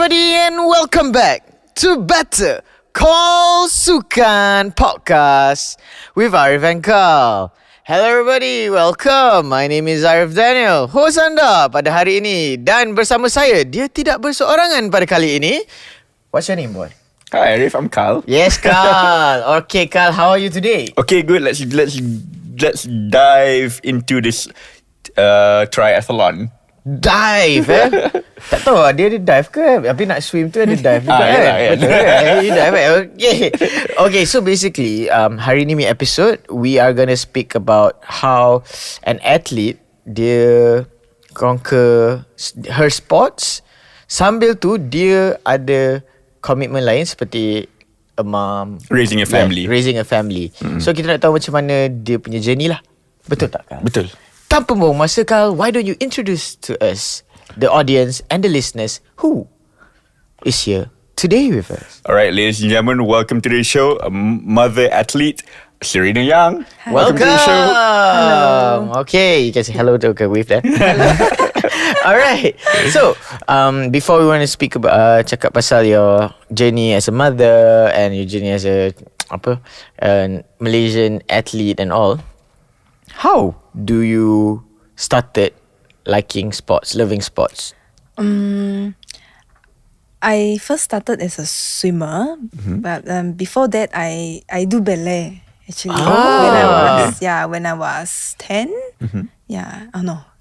everybody, and welcome back to Better Call Sukan podcast with Arif and Carl. Hello everybody, welcome. My name is Arif Daniel, host anda pada hari ini. Dan bersama saya, dia tidak berseorangan pada kali ini. What's your name, boy? Hi Arif, I'm Carl. Yes, Carl. Okay, Carl, how are you today? Okay, good. Let's dive into this triathlon. Dive tak tahu dia ada dive ke, tapi nak swim tu ada dive juga yeah. Betul you dive Okay, so basically hari ni episode we are gonna speak about how an athlete dia conquer her sports sambil tu dia ada komitmen lain seperti a mom, Raising a family. So kita nak tahu macam mana dia punya journey lah. Betul tak, Kak? Betul. Tanpa buang masa, Carl, why don't you introduce to us, the audience and the listeners, who is here today with us? Alright, ladies and gentlemen, welcome to the show. Mother athlete Serena Yang. Hi. Welcome to the show. Hello. Okay, you can say hello to wave there. Alright. So, before we want to speak about cakap pasal your journey as a mother and your journey as a Malaysian athlete and all, how do you started liking sports, loving sports? I first started as a swimmer, but before that, I do ballet actually. When I was 10.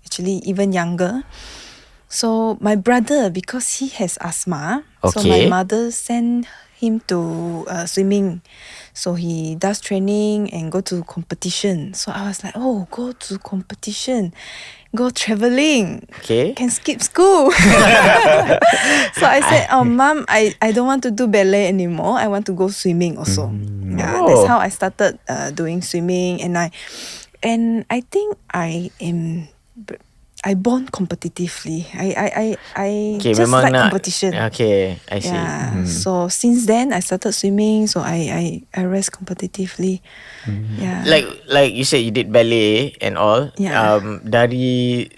Actually even younger. So my brother, because he has asthma, so my mother sent him to swimming. So he does training and go to competition. So I was like, oh, go to competition, go traveling, can skip school. So I said, oh, Mom, I don't want to do ballet anymore. I want to go swimming also. That's how I started doing swimming. And I think I born competitively. I just like competition. Okay, I see. So since then I started swimming. So I race competitively. Like you said, you did ballet and all. Dari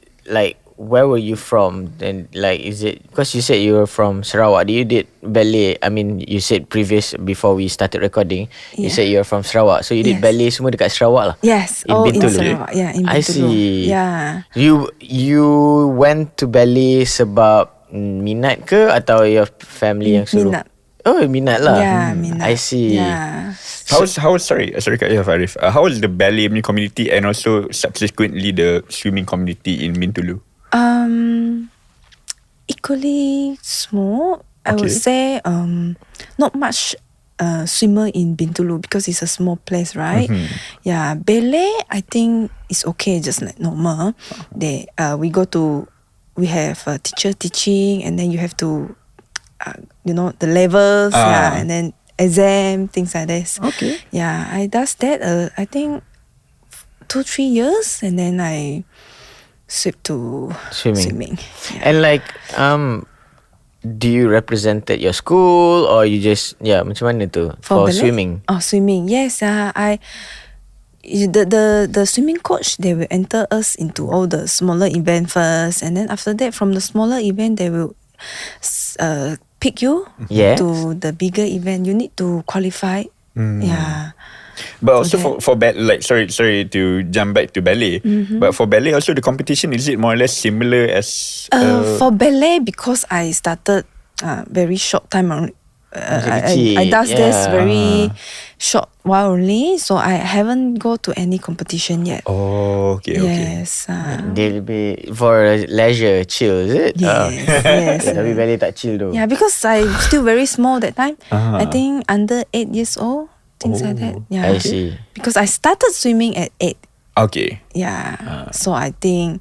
where were you from? And is it because you said you were from Sarawak? You did ballet. I mean, you said before we started recording, you said you were from Sarawak. So you did ballet semua dekat Sarawak lah. Yes, in Sarawak. Yeah, in Bintulu. I see. Yeah. You went to ballet sebab minat ke atau your family yang suruh? Minat. Oh, minat lah. Yeah, minat. I see. Yeah. Sorry, Arif. How was the ballet community and also subsequently the swimming community in Bintulu? Equally small. I would say not much swimmer in Bintulu because it's a small place, right? Yeah, ballet I think is okay, just like normal. We have a teacher teaching, and then you have to the levels, and then exam, things like this. Okay. Yeah, I does that I think 2-3 years, and then I switched to swimming. Yeah. And do you represented your school or you just macam mana tu for swimming? Oh, swimming. Yes, the swimming coach, they will enter us into all the smaller event first, and then after that from the smaller event they will pick you to the bigger event. You need to qualify. Yeah. But also for ballet, sorry to jump back to ballet. But for ballet also the competition, is it more or less similar as for ballet, because I started very short time on I does this very short while only, so I haven't go to any competition yet. Oh, okay. Yes. They'll be for leisure, chill, is it? Yes. Tapi ballet tak chill though. Yeah, because I'm still very small that time. I think under 8 years old. Things like that. Yeah. I see. Because I started swimming at 8. Okay. Yeah. So I think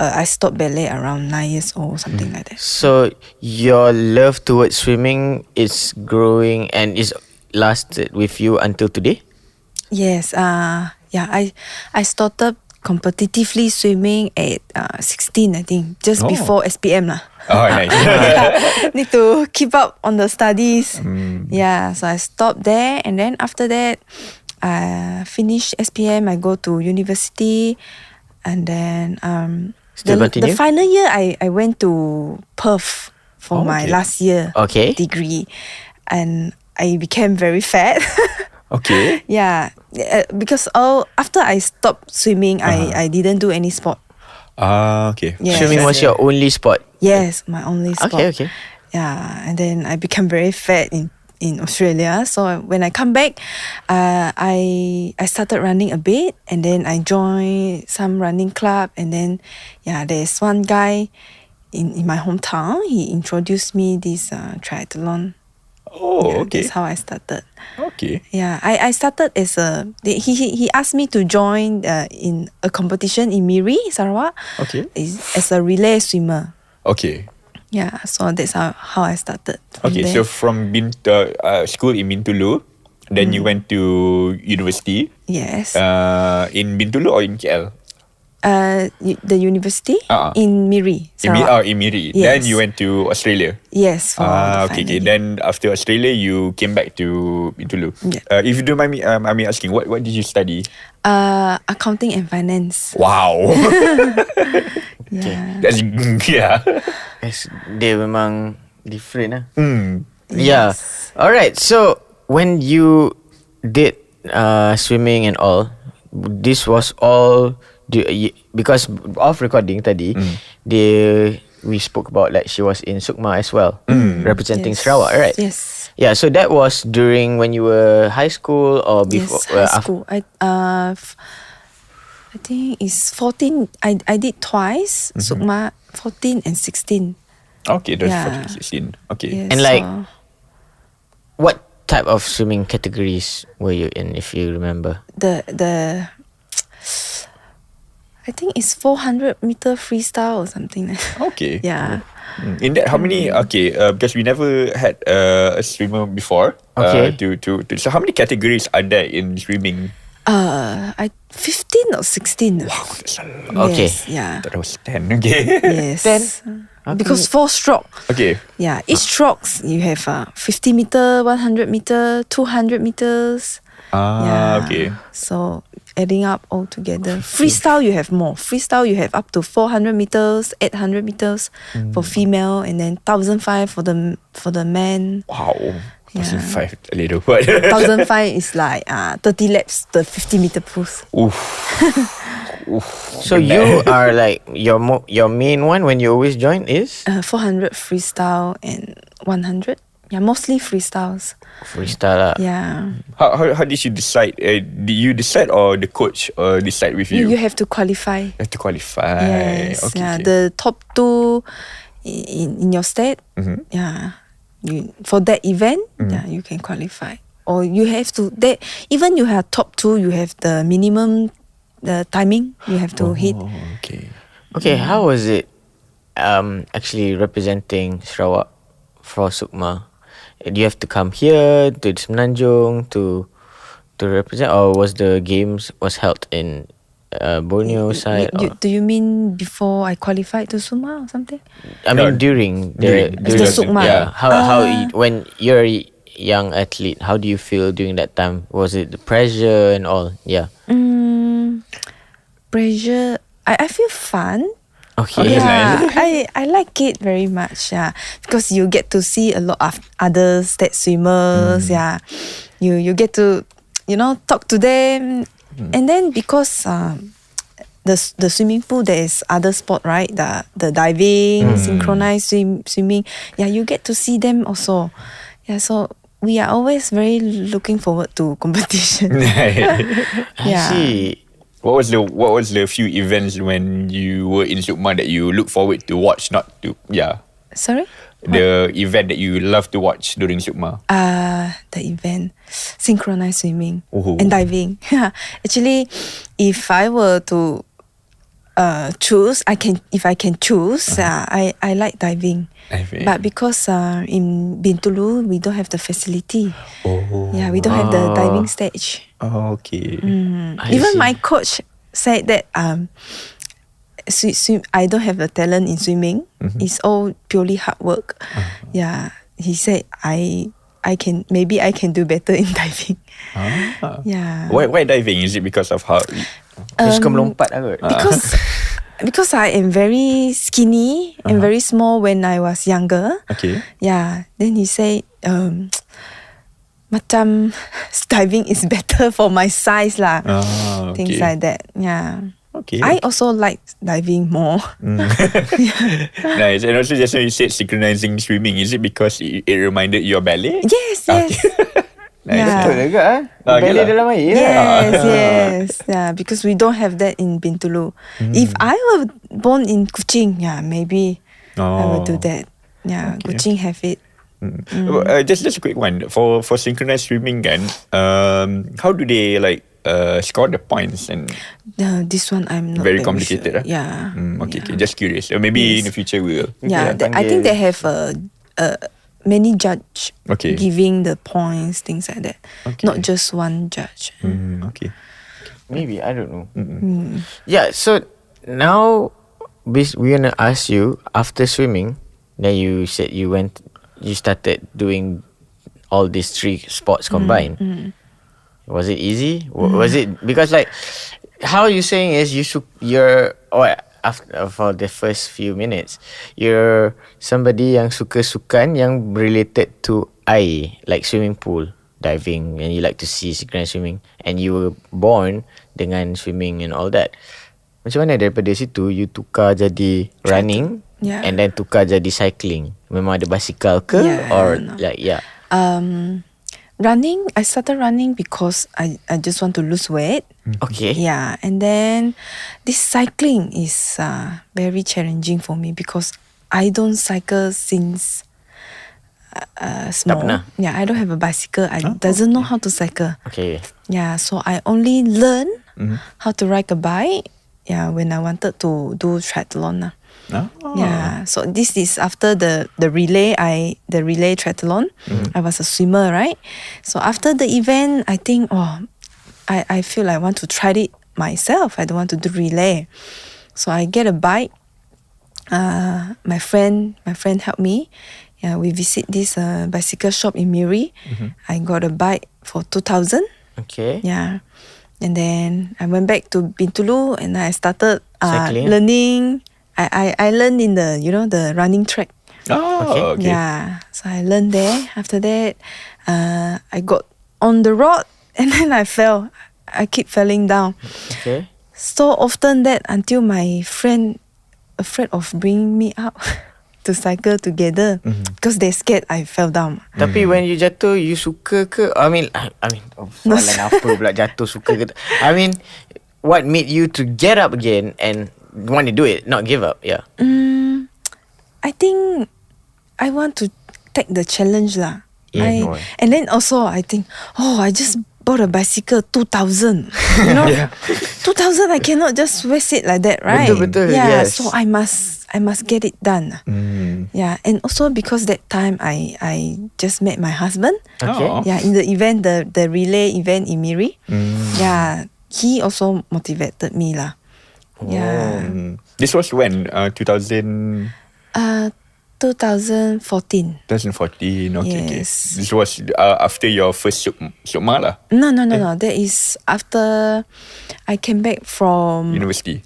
I stopped ballet around 9 years old, something like that. So your love towards swimming is growing and is lasted with you until today? Yes. I started competitively swimming at 16, I think, just before SPM lah. Oh, nice. Need to keep up on the studies. Yeah, so I stopped there, and then after that, I finished SPM. I go to university, and then the final year I went to Perth for my okay. last year Okay. degree, and I became very fat. Okay. Yeah, because after I stopped swimming, I didn't do any sport. Okay. Yes. Swimming was your only sport. Yes, my only sport. Okay. Yeah, and then I became very fat in Australia. So when I come back, I started running a bit, and then I joined some running club, and then there's one guy in my hometown. He introduced me this triathlon. Oh, okay. That's how I started. Okay. Yeah, I started as he asked me to join in a competition in Miri, Sarawak. Okay. As a relay swimmer. Okay. Yeah, so that's how I started. Okay, so from school in Bintulu, then you went to university. Yes. In Bintulu or in KL? The university in Miri, In Sarawak. Miri. Yes. Then you went to Australia. Yes, for the okay. final year. Then after Australia, you came back to Bintulu. Yeah. If you don't mind me, asking, what did you study? Accounting and finance. Wow. Yeah. That's yeah. Dia memang different lah. Yes. Yeah. Alright, so when you did swimming and all, this was all because off recording tadi, we spoke about like she was in Sukma as well, representing Yes. Sarawak, right? Yes. Yeah, so that was during when you were high school or before? Yes, high school. I think it's 14. I did twice. Sukma 14 and 16. Okay, that's Yeah. 14, 16. Okay. Yes, And like- so- What type of swimming categories were you in, if you remember? the I think it's 400-meter freestyle or something like that. Okay. Yeah. In that, how many? Okay, because we never had a swimmer before. Okay. So how many categories are there in swimming? 15 or 16. Wow, that's a lot. Okay. Yes, yeah. I thought it was 10. Okay. Yes. 10? Because 4 stroke. Okay. Yeah, each strokes you have 50 meter, 100 meter, 200 meters. Okay. So adding up all together. Freestyle you have more. Freestyle you have up to 400 meters, 800 meters for female, and then 1,500 for the men. Wow. Yeah. 1,500 a little what? 1,500 is like 30 laps, the 50 meter pools. Oof. So you are like your main one when you always join is 400 freestyle and 100. Yeah, mostly freestyles. freestyle lah. Yeah. How did you decide? Did you decide or the coach decide with you? You have to qualify. You have to qualify. Yes. Okay. Yeah. Okay. The top 2 in your state. Yeah. For that event, yeah, you can qualify. Or you have to even you have top 2, you have the minimum timing you have to hit. Oh, okay. Okay, how was it actually representing Sarawak for Sukma? Do you have to come here to Semenanjung to represent, or was the games was held in Borneo side? Do you mean before I qualified to Suma or something? I mean during the Sukma. Yeah, when you're a young athlete, how do you feel during that time? Was it the pressure and all? Yeah. Pressure. I feel fun. Okay. Yeah, I like it very much. Yeah, because you get to see a lot of other state swimmers. Yeah, you get to talk to them, and then because the swimming pool there is other sport, right? The diving, synchronized swimming. Yeah, you get to see them also. Yeah, so we are always very looking forward to competition. I see. What was the few events when you were in Sukma that you look forward to watch, not to Sorry? the event that you love to watch during Sukma? The event, synchronized swimming Oh. and diving. Actually, if I were to choose, if I can choose, I like diving. Diving. But because in Bintulu we don't have the facility. Oh. Yeah, we don't have the diving stage. Oh, okay. Even my coach said that I don't have the talent in swimming. It's all purely hard work. Yeah, he said I can do better in diving. Yeah. Why diving? Is it because of how? Suka melompat lah kot. Because because I am very skinny and very small when I was younger. Okay. Yeah. Then he say, macam diving is better for my size lah. Ah, Things okay. like that. Yeah. Okay. I also like diving more. Nice. And also just now you said synchronizing swimming. Is it because it reminded you of ballet? Yes. Nice. Yeah. Betul juga ballet yelah. dalam air Yes. Yeah, because we don't have that in Bintulu. If I were born in Kuching, maybe I would do that. Yeah, Okay. Kuching have it. Just a quick one. For synchronized swimming kan, how do they like score the points and This one I'm not very very complicated? sure. Yeah. Okay. Just curious. Maybe in the future we will. Yeah, Yeah, I think they have many judge Okay. giving the points, things like that. Okay. Not just one judge. Okay. maybe I don't know. Yeah, so now we're gonna ask you, after swimming, then you said you started doing all these three sports combined. Was it easy? Was it because like how you saying is you're after for the first few minutes you're somebody yang suka sukan yang related to air, like swimming pool, diving, and you like to see synchronized swimming, and you were born dengan swimming and all that. Macam mana daripada situ you tukar jadi running, Yeah. and then tukar jadi cycling? Memang ada basikal ke? Yeah, Or no. like Running, I started running because I just want to lose weight. okay. Yeah, and then this cycling is very challenging for me because I don't cycle since small. pernah? Yeah, I don't have a bicycle. I doesn't know how to cycle. Okay. Yeah, so I only learn how to ride a bike. Yeah, when I wanted to do triathlon. Yeah, so this is after the relay triathlon. I was a swimmer, right? So after the event, I think I feel I want to try it myself. I don't want to do relay, so I get a bike. My friend helped me. Yeah, we visit this bicycle shop in Miri. I got a bike for 2,000. Okay. Yeah, and then I went back to Bintulu and I started Cycling? learning. I learned in the the running track. Okay. Yeah, so I learned there. After that, I got on the road and then I fell. I keep falling down Okay. so often that until my friend afraid of bringing me out to cycle together because they scared I fell down. Tapi when you jatuh, you suka ke? I mean, soalan apa pula jatuh suka ke? I mean, what made you to get up again and want to do it, not give up? Yeah. I think I want to take the challenge lah. Yeah, And then also I think, I just bought a bicycle 2,000. You know, 2,000 I cannot just waste it like that, right? Betul, Yeah, yes. so I must get it done. Yeah, and also because that time I just met my husband. Okay. Yeah, in the event, the relay event in Miri. Yeah, he also motivated me lah. Yeah. This was when 2014. 2014. 2014. Okay. Yes. This was after your first sukma lah. No. That is after I came back from University.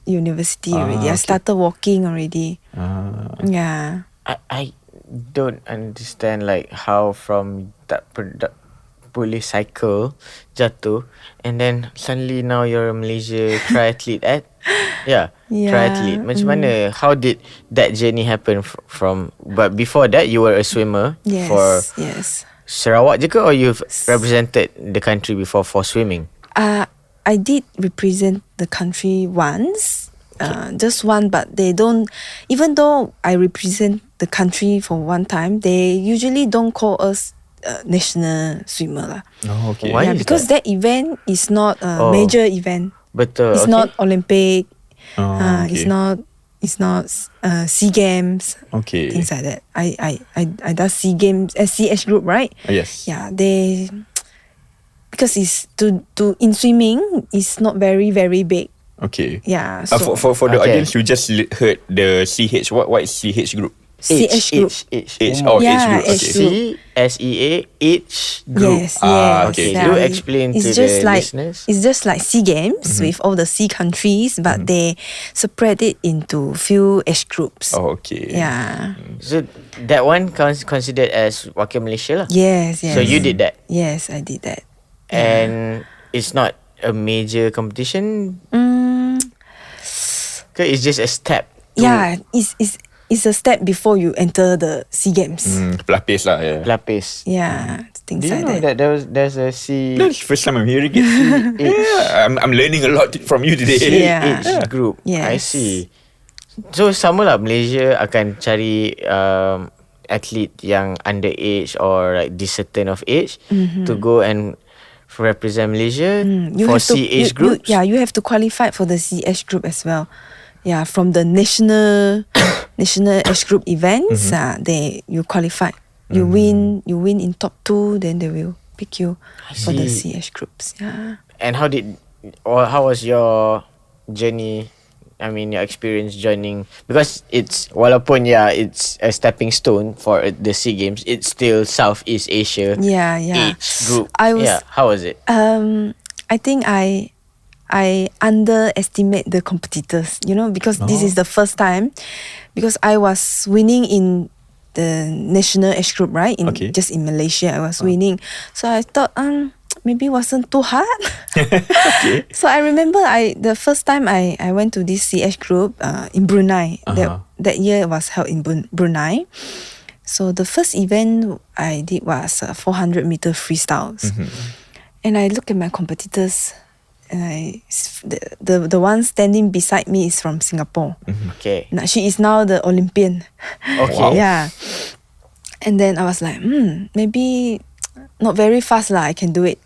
already. I started walking already. Yeah. I don't understand like how from that boleh cycle jatuh and then suddenly now you're a Malaysia triathlete Yeah. triathlete. Macam mana? How did that journey happen from? But before that, you were a swimmer for Sarawak je ke, or you've represented the country before for swimming? I did represent the country once, just one, but they don't. Even though I represent the country for one time, they usually don't call us national swimmer lah. Oh, okay. Why is because that event is not a major event. Betul. It's not Olympic. Okay. It's not SEA Games. Okay. Things like that. I does SEA Games, SCH group, right? Yes. Yeah, they because it's to in swimming is not very very big. Okay. Yeah. So For the Okay. audience who just heard the CH, what is CH group? CH group. Age. Oh, age Yeah, group. age Okay. group. CSEA age group. Yes, yes. okay. Do explain It's to just the like, listeners. It's just like SEA Games with all the SEA countries, but they separate it into few age groups. Oh, okay. Yeah. So that one considered as Wakil Malaysia lah. Yes, yes. So you did that, Yes, I did that. and it's not a major competition. Okay, it's just a step. Yeah, it's a step before you enter the SEA Games. Pelapis lah. Yeah. Lapis. Yeah, things Do you like know that. that there's a C That's the first time I'm hearing it. Yeah, I'm learning a lot from you today. Yeah. age group? I Yes. see. So sama lah, Malaysia akan cari athlete yang underage or like this certain of age to go and represent Malaysia for C age groups. You have to qualify for the C age group as well. Yeah, from the national age group events, you qualify. You win in top 2, then they will pick you for the see. C age groups. Yeah. And how was your journey? I mean, your experience joining, because it's walaupun it's a stepping stone for the SEA Games, it's still Southeast Asia Yeah. age group. I was- how was it? I think I underestimate the competitors, because this is the first time, because I was winning in the national age group, right? Just in Malaysia, I was winning. So I thought, maybe wasn't too hard. So I remember the first time I went to this CH group in Brunei. That year it was held in Brunei. So the first event I did was 400-meter freestyles. And I look at my competitors, and the one standing beside me is from Singapore. Okay. Now, she is now the Olympian. Okay. Wow. Yeah. And then I was like, maybe not very fast lah, I can do it.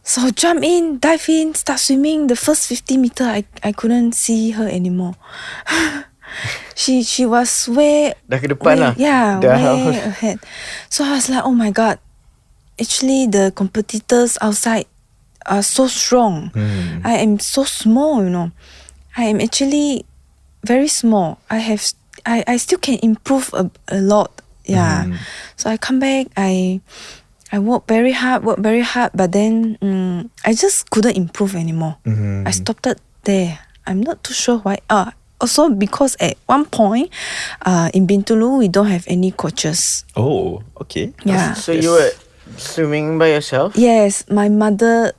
So jump in, dive in, start swimming. The first 50 meter, I couldn't see her anymore. She was way Dah ke depan lah. Yeah, Dah. way ahead. So I was like, oh my god. Actually, the competitors outside are so strong. I am so small, I am actually very small. I still can improve a lot. Yeah. So I come back, I work very hard, but then I just couldn't improve anymore. I stopped it there. I'm not too sure why. Also because at one point, in Bintulu, we don't have any coaches. Oh, okay. Yeah. So you were swimming by yourself? Yes, my mother,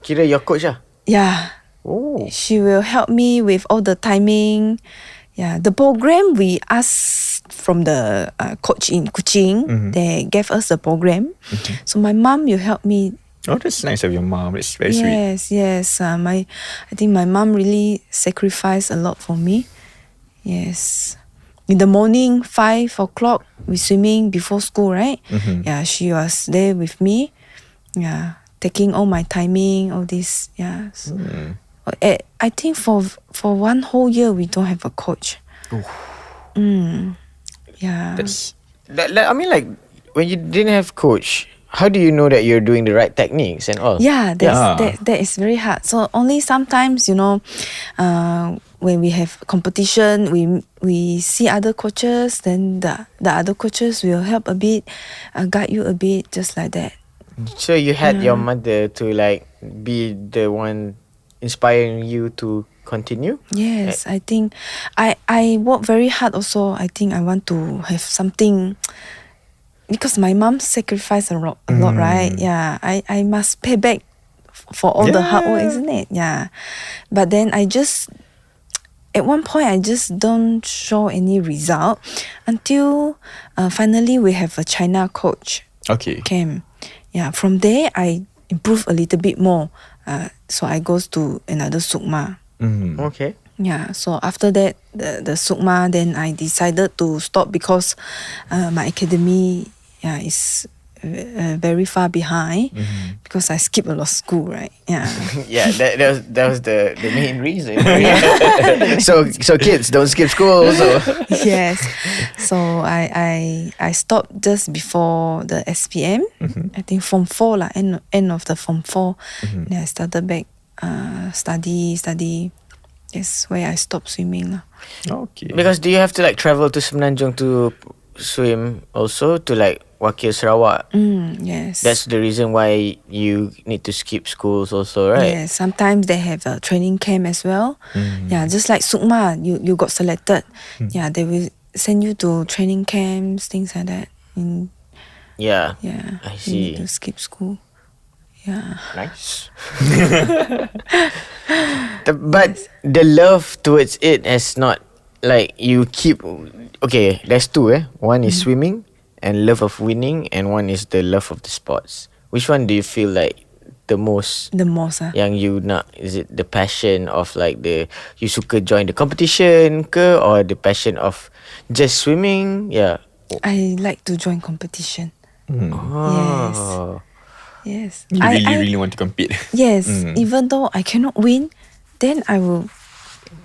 Kira your coach lah? yeah, Oh. she will help me with all the timing. Yeah, the program we asked from the coach in Kuching, they gave us the program. So my mom will help me. Oh, that's nice of your mom. It's very sweet. Yes. I think my mom really sacrificed a lot for me. Yes. In the morning, 5 o'clock, we swimming before school, right? Yeah, she was there with me. Yeah, taking all my timing, all this. Yeah. I think for one whole year, we don't have a coach. Yeah. I mean, like, when you didn't have coach, how do you know that you're doing the right techniques and all? Yeah, that is very hard. So only sometimes, when we have competition, we see other coaches, then the other coaches will help a bit, guide you a bit, just like that. So you had your mother to like be the one inspiring you to continue? Yes, I think I work very hard also. I think I want to have something, because my mom sacrificed a lot, right? Yeah, I must pay back for all the hard work, isn't it? Yeah. But then at one point, I just don't show any result until finally we have a China coach. Okay. Came. Yeah, from there, I improve a little bit more. So I goes to another Sukma. Okay. Yeah, so after that, the Sukma, then I decided to stop because my academy is very far behind because I skip a lot of school, right? Yeah. Yeah, that was the main reason. So kids don't skip school. So Yes. So I stopped just before the SPM. I think Form 4 lah, end of the Form 4. Then I started back study. That's why I stopped swimming lah. Okay. Because do you have to like travel to Semenanjung to swim also to like wakil Sarawak? Yes. That's the reason why you need to skip schools also, right? Yes, sometimes they have a training camp as well. Yeah, just like Sukma, you got selected. Yeah, they will send you to training camps, things like that. Yeah. Yeah, I you need see. to skip school. Yeah. Nice. But the love towards it has not like you keep. Okay, there's two. One is swimming and love of winning, and one is the love of the sports. Which one do you feel like the most? The most. Yang you nak, is it the passion of like you suka join the competition ke, or the passion of just swimming? Yeah. I like to join competition. Oh. Yes. You really want to compete. Yes, even though I cannot win, then I will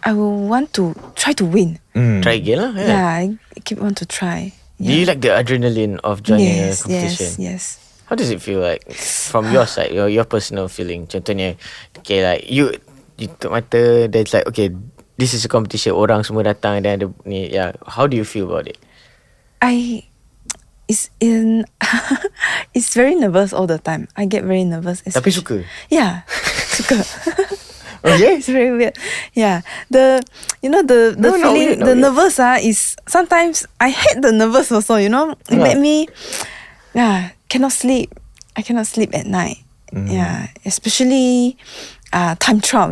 want to try to win. Try again lah. Yeah, I keep want to try. Do you like the adrenaline of joining a Yes, competition? yes. How does it feel like from your side, your personal feeling? Contohnya, okay, like you tutup mata, there's like, okay, this is a competition, orang semua datang dan ada ni, yeah. How do you feel about it? It's very nervous all the time. I get very nervous. Tapi suka? Yeah, suka. Okay. It's very weird. Yeah, the No, feeling, not the weird. nervous is sometimes I hate the nervous also. It make me cannot sleep. I cannot sleep at night. Yeah, especially time trial.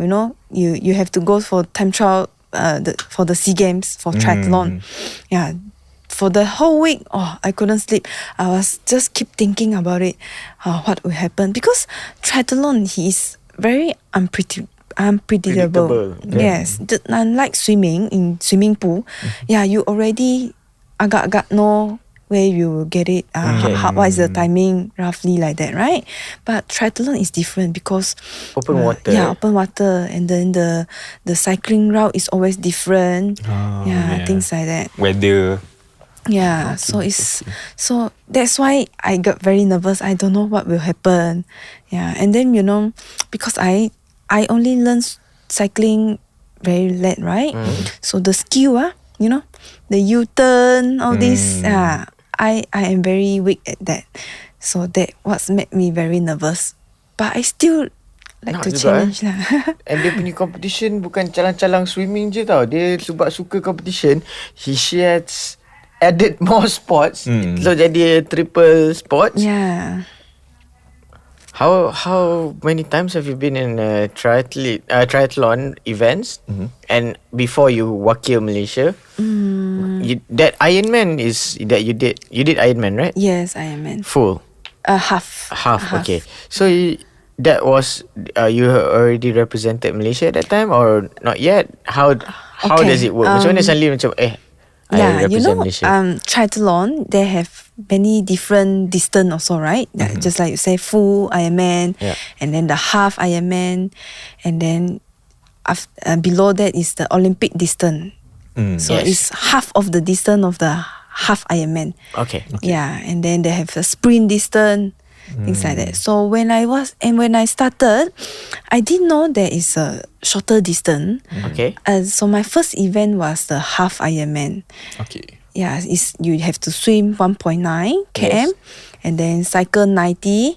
You have to go for time trial for the SEA Games for triatlon. Yeah. For the whole week, I couldn't sleep. I was just keep thinking about it, what will happen. Because triathlon, he is very unpredictable. Yes. Unlike swimming, in swimming pool, you already agak-agak know where you will get it, what is the timing, roughly like that, right? But triathlon is different because Open water. Yeah, open water, and then the cycling route is always different. Things like that. Weather. Yeah, so that's why I got very nervous. I don't know what will happen. Yeah, and then because I only learned cycling very late, right? So the skill, the U-turn, all this, I am very weak at that. So that what's made me very nervous. But I still like Nak to juga, challenge lah. And dia punya competition bukan calang-calang swimming je tau. Dia sebab suka competition, she has added more sports. So jadi triple sports. Yeah. How many times have you been in triathlon events? And before you wakil Malaysia, that Ironman is that you did Ironman, right? Yes, I am in. Full. Half. Okay. So that was you already represented Malaysia at that time or not yet? How Okay, does it work? Macam mana suddenly macam I represent Malaysia. Triathlon, they have many different distance also, right? Just like you say, full Ironman, and then the half Ironman, and then below that is the Olympic distance. So it's half of the distance of the half Ironman. Okay. Yeah, and then they have a sprint distance, things like that. So when I started, I didn't know there is a shorter distance. Okay. So my first event was the half Ironman. Okay. Yeah, you have to swim 1.9 km, and then cycle 90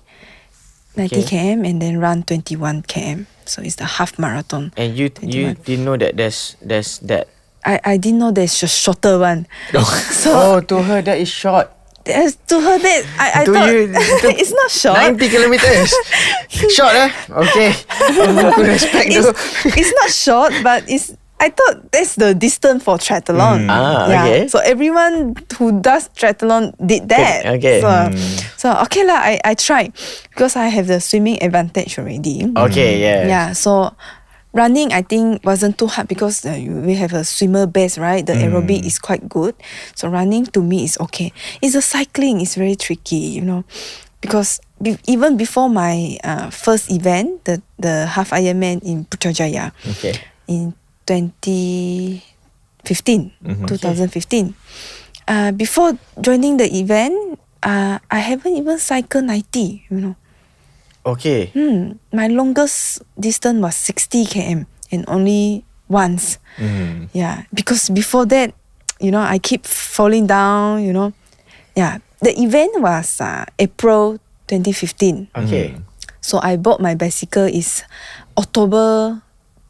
km, and then run 21 km. So it's the half marathon. And you 21. didn't know that there's that. I didn't know there's a shorter one. So to her that is short. To her that I To thought you, it's not short. 90 kilometers. Short Okay. Aku respect tu. It's not short, but I thought that's the distance for triathlon. Okay. So everyone who does triathlon did that. Okay. So okay lah, I tried because I have the swimming advantage already. Okay, yeah. Yeah. So running, I think, wasn't too hard because we have a swimmer base, right? The aerobic is quite good. So running to me is okay. It's the cycling is very tricky, because even before my first event, the half Ironman in Putrajaya, in 2015, 2015. Before joining the event, I haven't even cycled 90, Okay. My longest distance was 60 km and only once. Yeah, because before that, I keep falling down. Yeah, the event was April 2015. Okay. So I bought my bicycle is October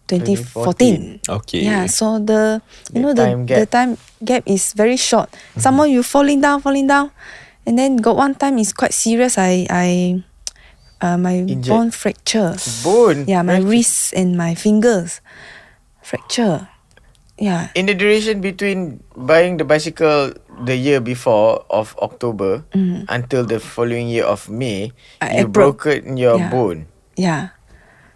2014. Okay. Yeah, so the time gap. the time gap is very short. Some more you falling down, and then got one time is quite serious. I my Injured. bone fracture. Bone. Yeah, my fracture. wrists and my fingers fracture. Yeah. In the duration between buying the bicycle the year before of October until the following year of May, you April. broken your Yeah. bone, Yeah.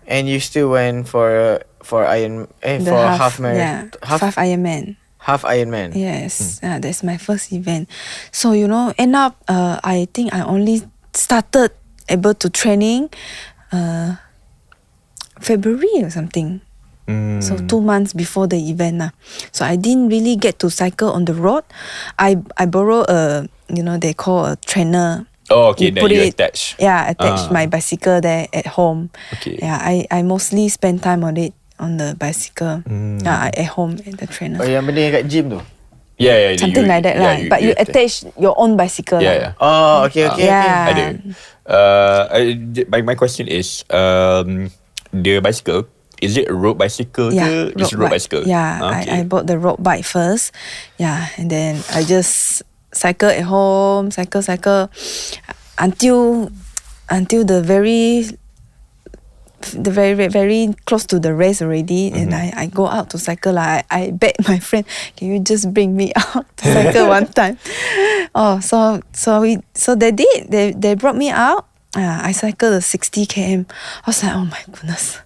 and you still went for The half marathon, half Ironman. half Ironman. Yes, that's my first event. So end up, I think I only started able to training, February or something. So 2 months before the event. So I didn't really get to cycle on the road. I borrow they call a trainer. Oh, okay. Then you attach. Yeah, attach my bicycle there at home. Okay. Yeah, I mostly spend time on it on the bicycle. At home at the trainer. Oh, yang benda yang kat gym tu. Yeah. Something like that lah. But you attach your own bicycle Yeah. Oh, okay. Yeah. Ada. My question is, the bicycle, is it a road bicycle ke? It's a road bicycle. Yeah, I bought the road bike first. Yeah, and then I just cycle at home, cycle until the very very close to the race already, and I go out to cycle. I beg my friend, can you just bring me out to cycle one time? Oh, so they did. They brought me out. I cycled the 60 km. I was like, oh my goodness,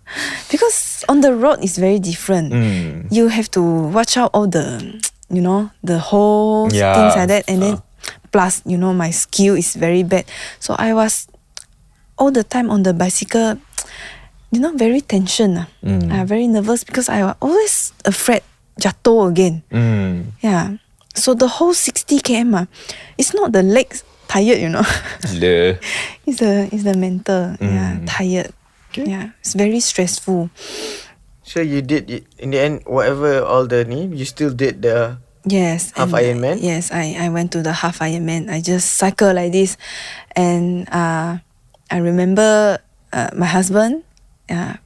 because on the road it's very different. You have to watch out all the the holes, things like that, and then plus my skill is very bad. So I was all the time on the bicycle, very tension. Very nervous because I was always afraid jatuh again. Yeah. So the whole 60 km, it's not the legs tired, it's the mental. Yeah, tired. Okay. Yeah, it's very stressful. So you did in the end whatever all the you still did the Yes. half and, Ironman? Yes, I went to the half Ironman. I just cycle like this, and I remember my husband.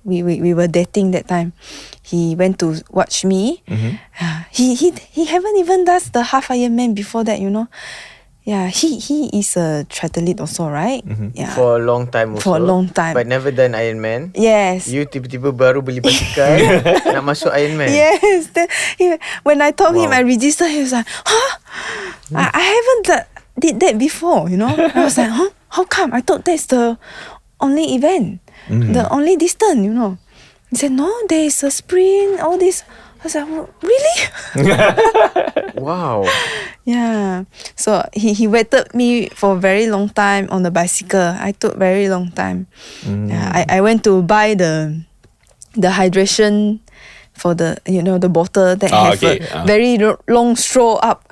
We were dating that time. He went to watch me. He haven't even does the half Ironman before that. Yeah, he is a triathlete also, right? Yeah. For a long time also. For a long time. But never done Ironman. Yes. You tiba-tiba baru beli basikal nak masuk Ironman. Yes. Then when I told him I registered, he was like, huh? I haven't did that before, I was like, huh? How come? I thought that's the only event, the only distance, He said, no, there is a sprint, all this. I was like, really? Wow. Yeah. So he waited me for a very long time on the bicycle. I took very long time. Yeah, I went to buy the hydration for the the bottle that have a very long straw up.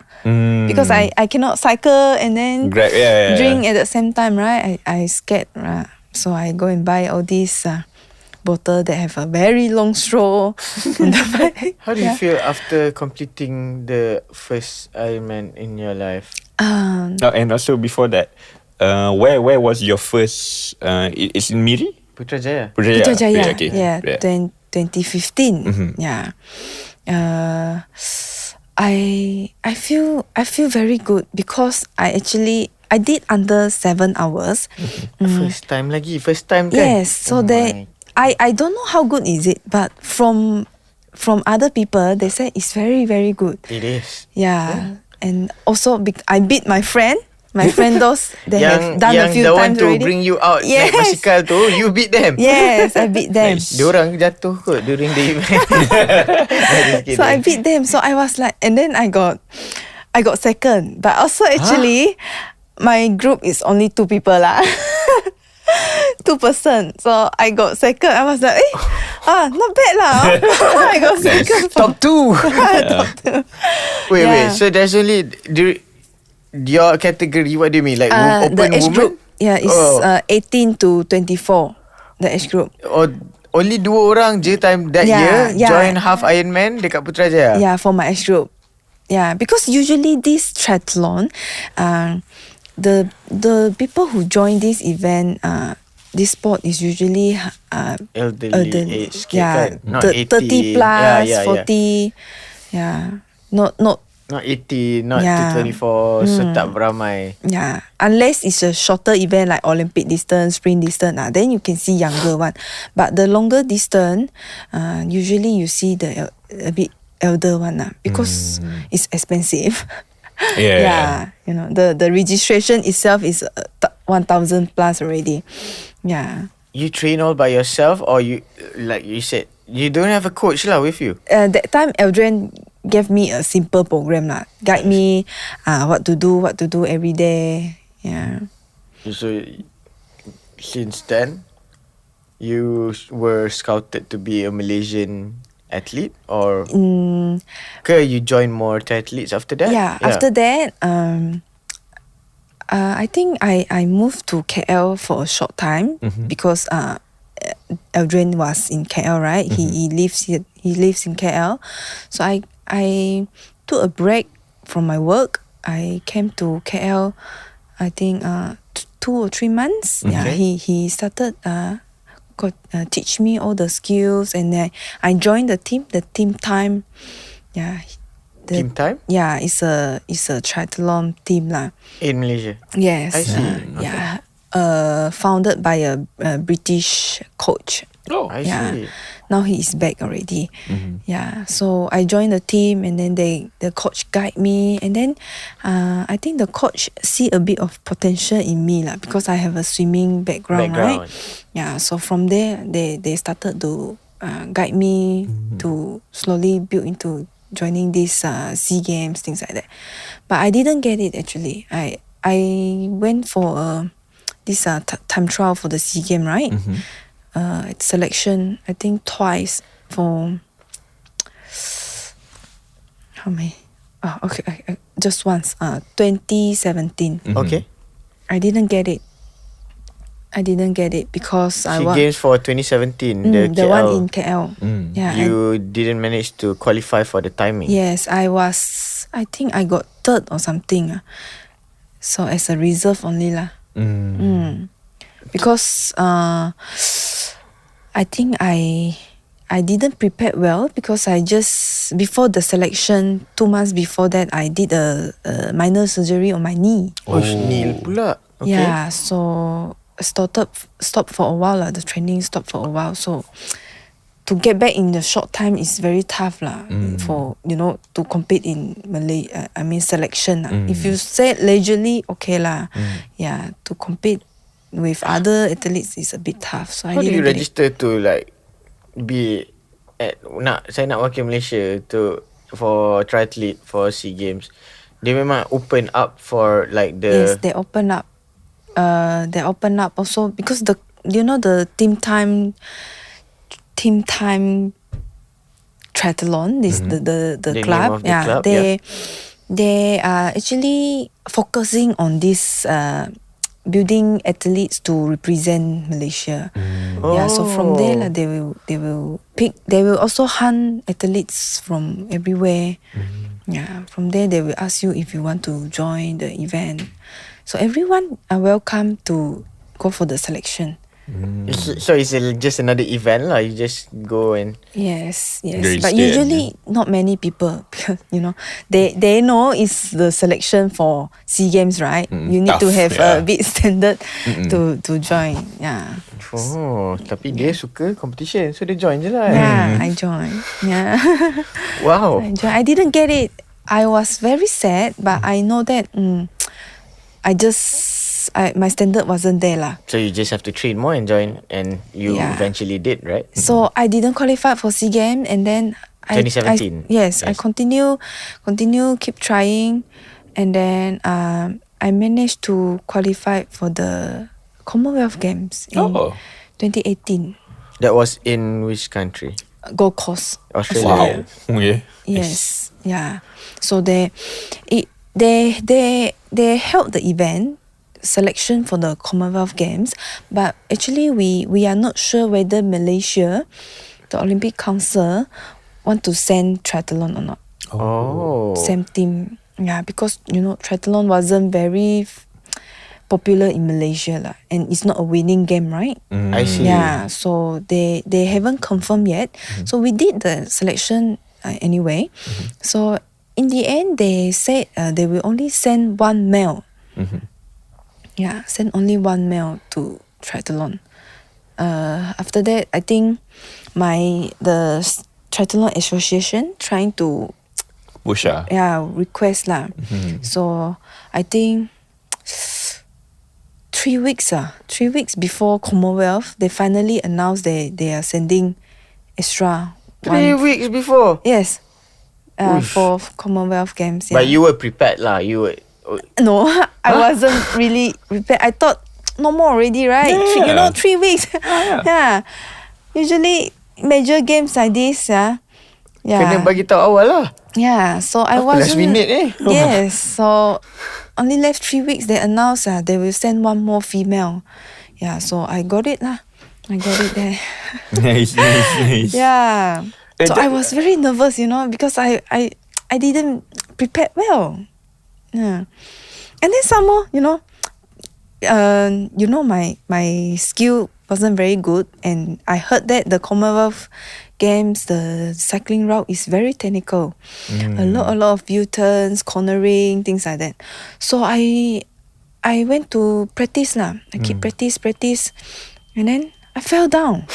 Because I cannot cycle and then drink at the same time, right? I scared. So I go and buy all these bottle that have a very long straw on the back. How do you feel after completing the first Ironman in your life? And also before that, where was your first? It's in Miri? Putrajaya. Putrajaya. Okay. Yeah, 2015. Yeah. I feel very good because I did under 7 hours. First time kan? Yes. So I don't know how good is it, but from other people they say it's very, very good. It is. Yeah. And also I beat my friend. My friend those they have done a few the times one to already. bring you out Yes. naik basikal tu, you beat them. Yes, I beat them. Diorang jatuh kot during the event. So I beat them. So I was like, and then I got second. But also actually, my group is only 2 people lah. 2 person. So I got second. I was like, not bad lah. I got second. Top 2. Top 2. Wait. So there's only your category. What do you mean? Like open the age woman? group. Yeah, it's 18 to 24. The age group. Or only 2 orang je time that year join half Ironman dekat Putrajaya. Yeah, for my age group. Yeah, because usually this triathlon, the people who join this event, this sport is usually Elderly age kan? Not 30 80. plus, Yeah. 40. Yeah, not Not 80, not 224, so tak beramai. Yeah, unless it's a shorter event like Olympic distance, sprint distance, then you can see younger one. But the longer distance, usually you see the a bit elder one because it's expensive. Yeah. You know, the registration itself is 1,000 plus already. Yeah. You train all by yourself, or you, like you said, you don't have a coach lah with you? That time Eldren gave me a simple program lah, guide me what to do every day. Yeah. So since then, you were scouted to be a Malaysian athlete, or you join more triathletes after that? Yeah. After that, I think I moved to KL for a short time because Eldren was in KL, right? He lives in KL, so I took a break from my work. I came to KL, I think 2 or 3 months. Okay. Yeah, he started teach me all the skills, and then I joined the team time. Yeah. Team time? Yeah, it's a triathlon team lah. In Malaysia? Yes. I see. Yeah. Founded by a British coach. Oh, I Yeah. see. Now he is back already. Yeah. So I joined the team, and then the coach guide me, and then I think the coach see a bit of potential in me lah, because I have a swimming background. Right? Yeah. So from there they started to guide me to slowly build into joining these SEA Games, things like that. But I didn't get it actually. I went for this time trial for the SEA Games, right? Selection, I think twice for how many? Oh, okay, just once. 2017. Okay. I didn't get it. Because I SEA was Games for 2017, the the KL. one in KL. Yeah. You didn't manage to qualify for the timing. Yes, I think I got third or something. So as a reserve only lah. Because I think I didn't prepare well, because I just, before the selection, 2 months before that, I did a minor surgery on my knee. Oh, knee pula. Okay. Yeah, so stopped for a while lah. The training stopped for a while. So to get back in the short time is very tough lah. For to compete in selection lah. If you say leisurely, okay lah. Yeah, to compete with other athletes is a bit tough. So How do you register to like be at saya nak wakil Malaysia for triathlete for SEA Games? They memang open up for like the Yes, they open up. They open up also because the team time triathlon, this the The name of club. the club, They are actually focusing on this building athletes to represent Malaysia. Yeah, so from there lah, they will pick. They will also hunt athletes from everywhere. Yeah, from there they will ask you if you want to join the event. So everyone are welcome to go for the selection. So it's just another event lah. You just go and Yes. Very But scared, usually not many people, because they know it's the selection for SEA Games, right? You need to Tough, have yeah. a bit standard to join. Yeah. tapi dia suka competition, so dia join je lah. Yeah, I joined. Yeah. Wow. I joined. I didn't get it. I was very sad, but I know that my standard wasn't there lah. So you just have to train more and join, and you Yeah. eventually did, right? So I didn't qualify for SEA Games, and then 2017. I continue keep trying, and then I managed to qualify for the Commonwealth Games in 2018. That was in which country? Gold Coast. Australia. Wow. Okay. Yes. Yeah. So they held the event selection for the Commonwealth Games, but actually we are not sure whether Malaysia, the Olympic Council, want to send triathlon or not. Oh. Same team. Yeah, because triathlon wasn't very popular in Malaysia lah, and it's not a winning game, right? I see. Yeah, so they haven't confirmed yet. So we did the selection anyway. So in the end, they said they will only send one male. Yeah, send only one male to triathlon. After that, I think the triathlon association trying to Push request lah. So I think 3 weeks before Commonwealth, they finally announced they are sending extra 3 weeks before. Yes, for Commonwealth Games. Yeah. But you were prepared lah. You were. No, I wasn't really prepared. I thought no more already, right? Yeah. 3 weeks. Yeah. Usually major games like this, Kena bagi tahu awal lah. Yeah, so I Last wasn't. minute Yes, so only left 3 weeks. They announced they will send one more female. Yeah, so I got it lah. I got it there. Nice. Yeah. So I was very nervous, because I didn't prepare well. Yeah. And then some more, my skill wasn't very good, and I heard that the Commonwealth Games, the cycling route is very technical. A lot of U-turns, cornering, things like that. So I went to practice lah. I keep practice, and then I fell down.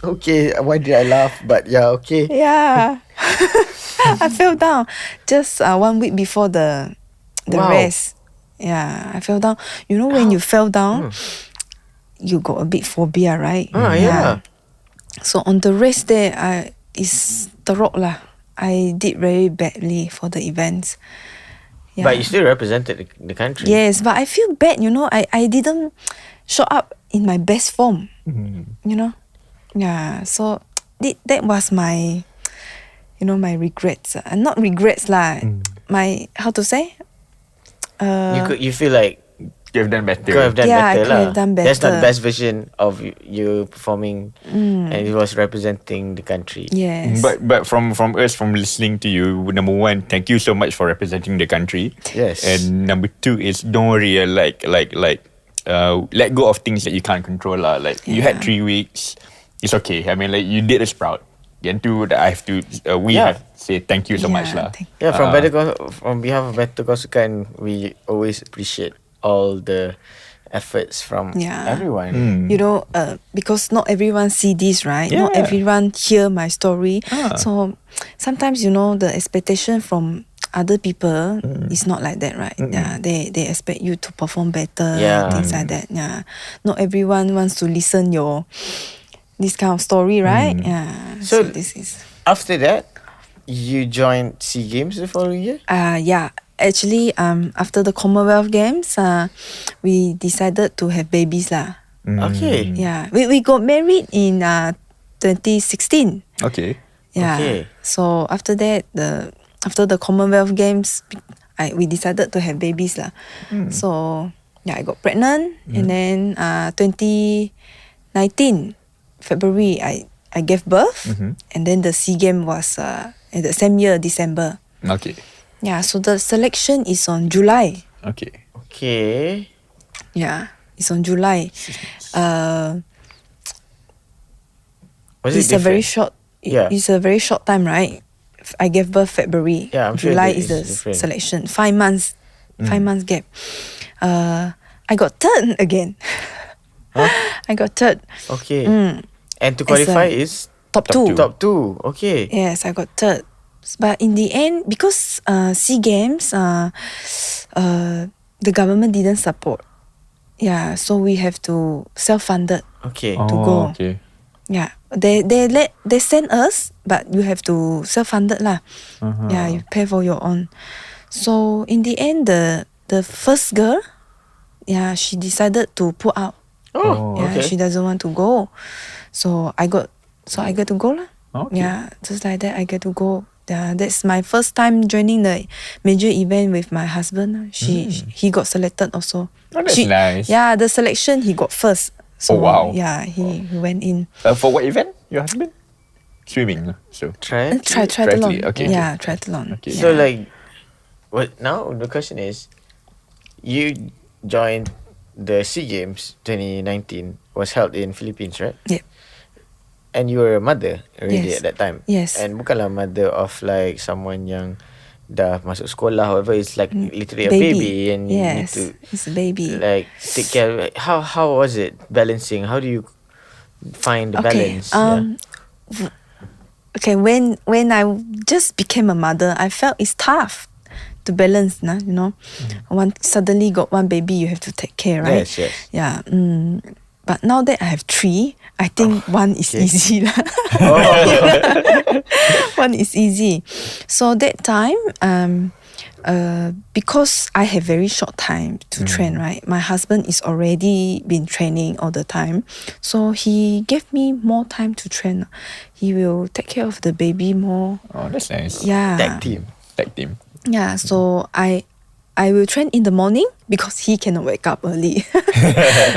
Okay, why did I laugh? But yeah, okay. Yeah. I fell down just 1 week before the Wow. race. Yeah, I fell down. When you fell down, you got a bit phobia, right? Yeah. So on the race day, is teruk lah. I did very badly for the events. Yeah. But you still represented the country. Yes, but I feel bad, I didn't show up in my best form. Yeah, so that was my my regrets. Not regrets lah. My, how to say? You feel like You have done better. could have done Yeah, I better could lah. have done That's not the better. best version of you performing, and it was representing the country. Yes. But from us, from listening to you, number one, thank you so much for representing the country. Yes. And number two is don't worry, let go of things that you can't control lah. Like you had 3 weeks, it's okay. I mean, you did us proud. And two, that I have to, we have to say thank you so much lah. Yeah, from on behalf of Better Call Sukan, we always appreciate all the efforts from everyone. Because not everyone see this, right? Yeah. Not everyone hear my story. So sometimes the expectation from other people is not like that, right? Yeah, they expect you to perform better, things like that. Yeah, not everyone wants to listen this kind of story, right? Yeah. So this is after that, you joined SEA Games the following year. yeah. Actually, after the Commonwealth Games, we decided to have babies lah. Okay. Yeah, we got married in 2016. Okay. Yeah. Okay. So after that, after the Commonwealth Games, we decided to have babies lah. So I got pregnant, and then 2019 February I gave birth, and then the SEA Games was in the same year, December. Okay. Yeah, so the selection is on July. Okay. Okay. Yeah, it's on July. Was It's it a very different? short. Yeah. It's a very short time, right? I gave birth February. Yeah, I'm sure July that is the is different. selection. 5 months. 5 months gap. I got third again. Huh? I got third. Okay. And to qualify is Top two. top 2. Okay. Yes, I got third. But in the end, because SEA Games, the government didn't support. Yeah, so we have to self-funded Okay. to go. Okay. Yeah, they send us, but you have to self-funded lah. Yeah, you pay for your own. So in the end, the first girl, she decided to pull out. Oh, Yeah, okay. she doesn't want to go. So I got to go lah. Okay. Yeah, just like that, I get to go That's my first time joining the major event with my husband. He got selected also. Oh, that's nice. Yeah, the selection he got first. So, Oh, wow. Yeah, he went in. For what event? Your husband? Swimming. So Triathlon. Triathlete, okay. Yeah, triathlon. Okay. So Yeah. like, what now? The question is, you joined the SEA Games 2019 was held in Philippines, right? Yeah. And you were a mother already Yes. at that time. Yes. And bukanlah mother of like someone yang dah masuk sekolah, however, it's like literally a Baby. baby, and you need Yes, to it's a baby. like take care. How was it balancing? How do you find the balance? Okay, when I just became a mother, I felt it's tough to balance, you know. One suddenly got one baby, you have to take care, right? Yes. Yeah. But now that I have 3, I think one is okay. easy lah. Oh. One is easy. So that time, because I have very short time to train, right? My husband is already been training all the time, so he gave me more time to train. He will take care of the baby more. Oh, that's nice. Yeah. Tag team. Yeah. So I will train in the morning because he cannot wake up early.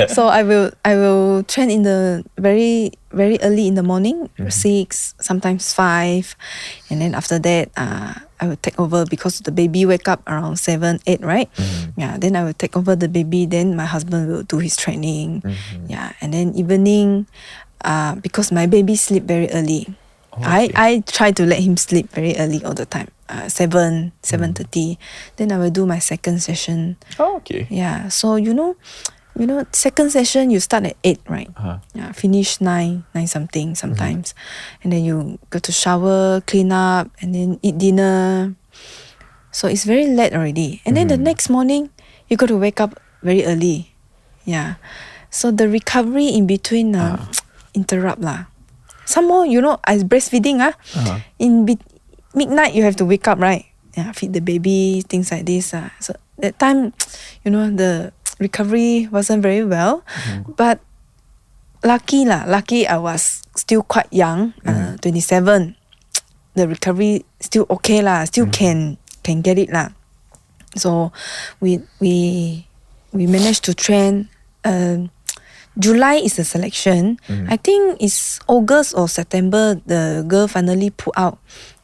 So I will train in the very very early in the morning, 6, sometimes 5, and then after that I will take over because the baby wake up around 7, 8, right? Yeah. Then I will take over the baby. Then my husband will do his training. Yeah. And then evening, because my baby sleep very early. I try to let him sleep very early all the time. 7:30. Then I will do my second session. Oh, okay. Yeah. So you know, second session you start at 8, right? Yeah. Finish 9 something sometimes, and then you go to shower, clean up, and then eat dinner. So it's very late already. And then the next morning you got to wake up very early. Yeah. So the recovery in between interrupt lah. Some more, I breastfeeding in midnight you have to wake up, right? Yeah, feed the baby, things like this. So that time, the recovery wasn't very well, but lucky I was still quite young, 27. The recovery still okay lah, still can get it lah. So we managed to train. July is the selection. I think it's August or September the girl finally pulled out.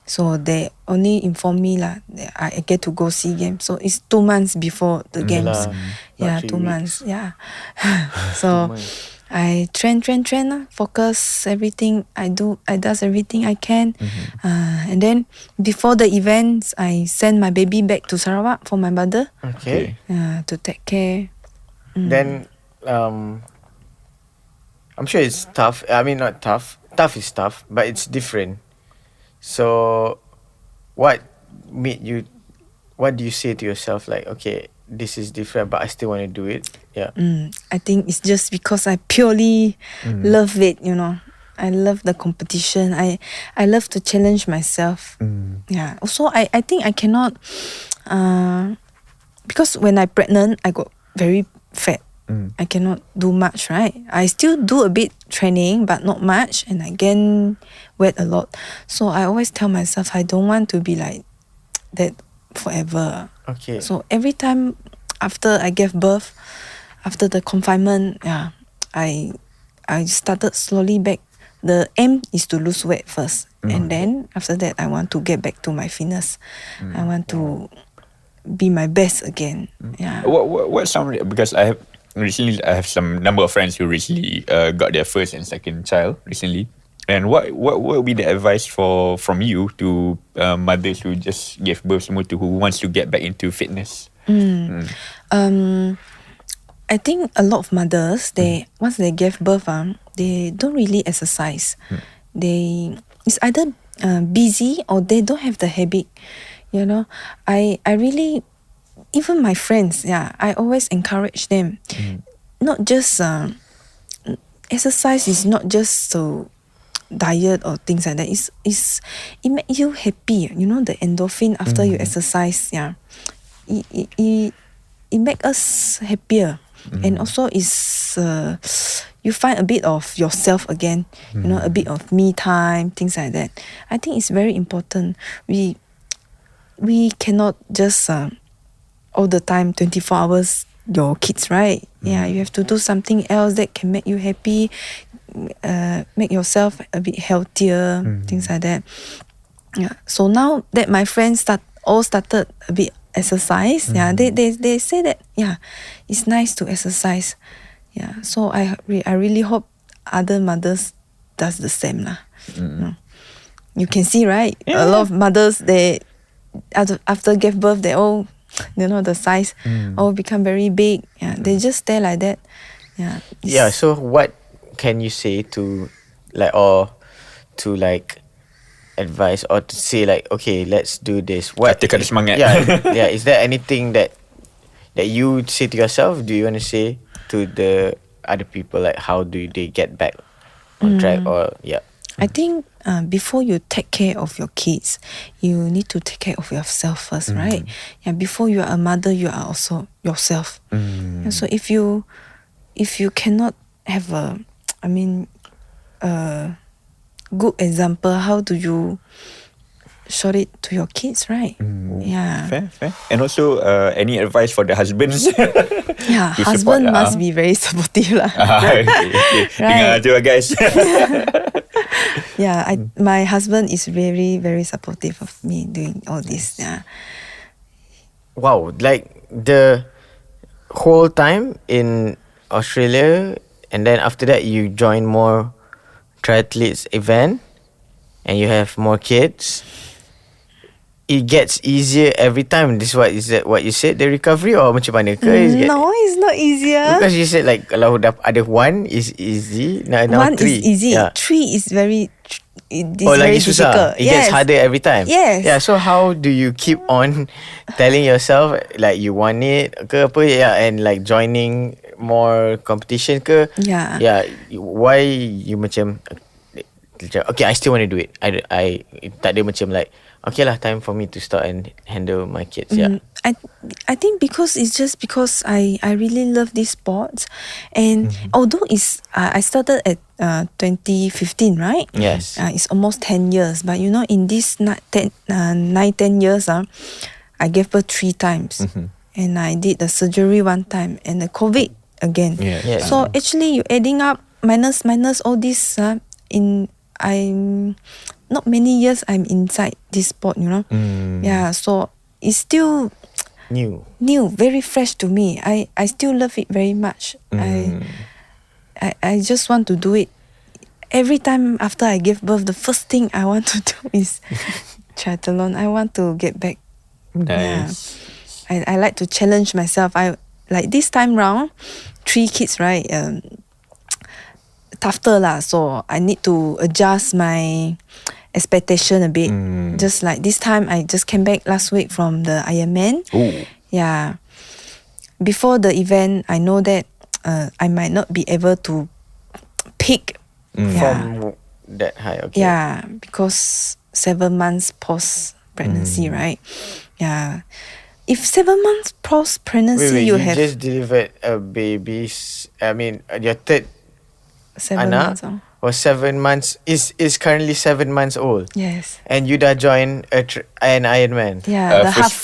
So they only inform me that I get to go SEA Games. So it's 2 months before the games. Yeah, 2 months. Yeah. So I train, focus everything I do. I does everything I can. And then before the events, I send my baby back to Sarawak for my mother. Okay. To take care. Then I'm sure it's tough. I mean, not tough. Tough is tough, but it's different. So, what do you say to yourself? Like, okay, this is different, but I still want to do it. Yeah. I think it's just because I purely love it. I love the competition. I love to challenge myself. Yeah. Also, I think I cannot. Because when I pregnant, I got very fat. I cannot do much, right? I still do a bit training, but not much, and I gain weight a lot. So I always tell myself I don't want to be like that forever. Okay. So every time after I gave birth, after the confinement, I started slowly back. The aim is to lose weight first, and then after that I want to get back to my fitness. I want to be my best again. Yeah. What some, because I have some number of friends who recently got their first and second child recently, and what would be the advice from you to mothers who just gave birth, who wants to get back into fitness? I think a lot of mothers, once they gave birth, they don't really exercise. It's either busy or they don't have the habit. I really, even my friends, I always encourage them. Not just exercise is not just to diet or things like that. It makes you happy. The endorphin after you exercise. It makes us happier, and also is you find a bit of yourself again, you know, a bit of me time, things like that. I think it's very important. We cannot just all the time 24 hours your kids, right? Yeah, you have to do something else that can make you happy, make yourself a bit healthier, things like that. Yeah. So now that my friends started a bit exercise, yeah, they say that it's nice to exercise. Yeah. So I really hope other mothers does the same lah. You know. You can see, right? A lot of mothers, they after give birth, they all, you know, the size all become very big. Yeah, they just stay like that. Yeah. Yeah. So what can you say to advise or to say like, okay, let's do this? What? Katakan semangat. Yeah. Is there anything that you say to yourself? Do you want to say to the other people, like how do they get back on track? Or I think before you take care of your kids, you need to take care of yourself first, right? Yeah. Before you are a mother, you are also yourself. And so if you cannot have a good example, how do you show it to your kids, right? Yeah. Fair. And also, any advice for the husbands? Yeah, to husband support, must be very supportive lah. Okay. Dengar tu guys. Yeah, my husband is very, very supportive of me doing all this. Yeah. Wow, like the whole time in Australia, and then after that you join more triathletes event, and you have more kids. It gets easier every time. Is that what you said? The recovery or macam mana ke? No, it's not easier. Because you said like kalau ada one is easy. Now One three. is easy. Yeah. 3 is very. It's lagi very susah. difficult. It gets harder every time. Yes. Yeah. So how do you keep on telling yourself like you want it ke apa? Yeah, and like joining more competition ke? Yeah. Yeah. Why you macam okay, I still want to do it. I tak ada macam like okay lah, time for me to start and handle my kids. Yeah. I think because it's just because I really love this sports, and although I started at 2015, right? Yes. It's almost 10 years, but you know, in this 9-10 years, I gave birth 3 times, and I did the surgery 1 time, and the COVID again. Yeah. So actually, you adding up minus all this I'm not many years I'm inside this sport, you know. Yeah, so it's still New, very fresh to me. I still love it very much. I just want to do it. Every time after I give birth, the first thing I want to do is triathlon. I want to get back. Nice. Yeah. I like to challenge myself. I like this time round, 3 kids, right? Tougher lah. So I need to adjust my expectation a bit. Just like this time, I just came back last week from the Ironman. Ooh. Yeah. Before the event, I know that I might not be able to peak. from that high. Okay. Yeah, because 7 months post pregnancy, right? Yeah. If 7 months post pregnancy, Wait, you you have just delivered a baby. I mean, your third 7 anak months. Oh. was 7 months. Is currently 7 months old. Yes. And you dah join an Ironman. Yeah, the half.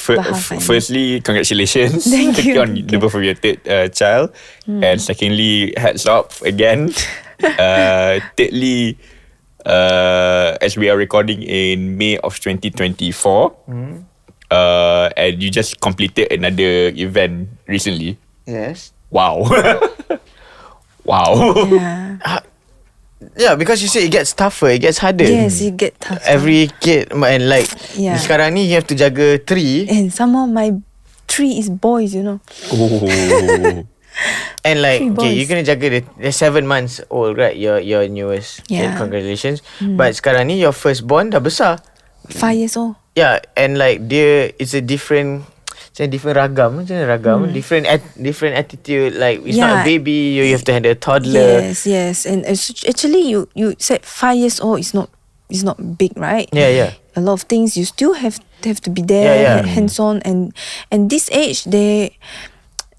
Firstly, congratulations Thank you. on the birth of your third child. And secondly, hats off again. Thirdly, as we are recording in May of 2024, and you just completed another event recently. Yes. Wow. Wow. Yeah. Yeah, because you say it gets tougher, it gets harder. Yes, it get tough. Every kid, and like sekarang ni you have to jaga 3. And some of my 3 is boys, you know. Oh. And like, 3 okay, boys. you're gonna jaga the 7 months old, right? Your newest kid. Yeah. Congratulations. But sekarang ni your firstborn dah besar. 5 years old. Yeah, and like it's a different ragam, different attitude. Like it's not a baby, you have to handle a toddler. Yes. And actually, you said 5 years old is not big, right? Yeah. A lot of things you still have to be there, Yeah. hands on, and this age they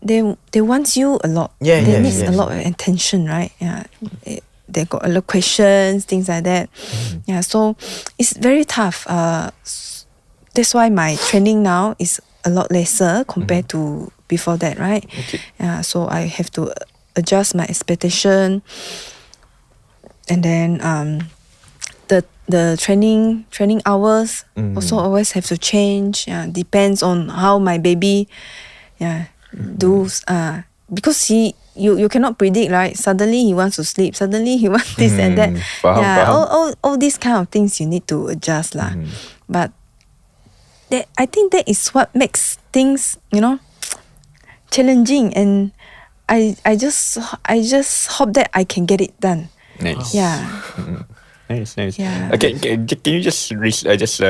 they want you a lot. Yeah, they yes, need yes. a lot of attention, right? Yeah, they got a lot of questions, things like that. Yeah, so it's very tough. That's why my training now is a lot lesser compared to before that, right? Okay. Yeah, so I have to adjust my expectation, and then the training hours also always have to change. Yeah, depends on how my baby, does. Because you cannot predict, right? Suddenly he wants to sleep. Suddenly he wants this and that. Faham, Yeah, faham. all these kind of things you need to adjust lah. But I think that is what makes things, challenging, and I just hope that I can get it done. Nice. Yeah. Nice. Yeah. Okay, can you just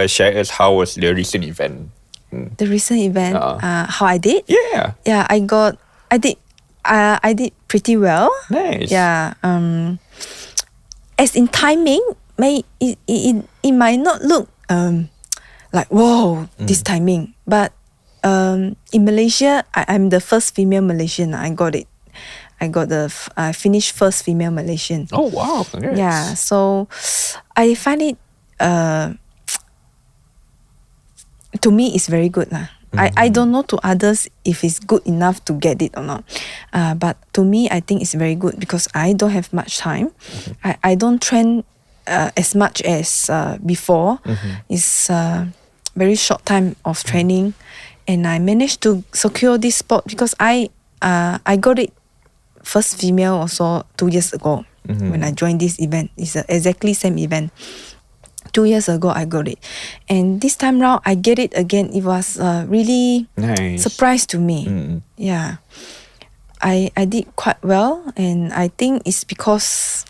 share us how was the recent event? The recent event, how I did? Yeah. Yeah, I did pretty well. Nice. Yeah. As in timing, it might not look like whoa this timing, but in Malaysia, I'm the first female Malaysian. I got it. I got I finished first female Malaysian. Oh wow. Congrats. Yeah, so I find it to me it's very good lah. I don't know to others if it's good enough to get it or not. But to me, I think it's very good because I don't have much time. I don't train as much as before. It's very short time of training, and I managed to secure this spot because I got it first female also 2 years ago when I joined this event. It's exactly same event. 2 years ago I got it, and this time round I get it again. It was really Nice. surprise to me. Yeah, I did quite well, and I think it's because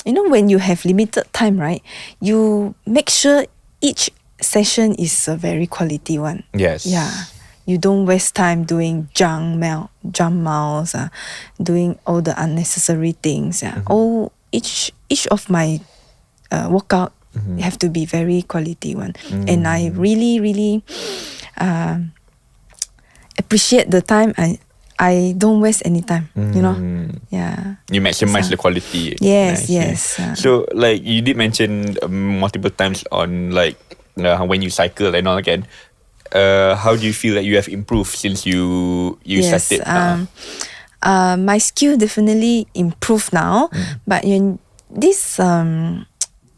when you have limited time, right? You make sure each session is a very quality one. Yes. Yeah. You don't waste time doing jump miles, doing all the unnecessary things. Yeah. Each of my workout have to be very quality one, and I really appreciate the time. I don't waste any time. Yeah. You maximize the quality. Yes, Nice. yes. So, like you did mention multiple times on like when you cycle and all again. How do you feel that you have improved since you Yes. started? My skill definitely improved now, but in this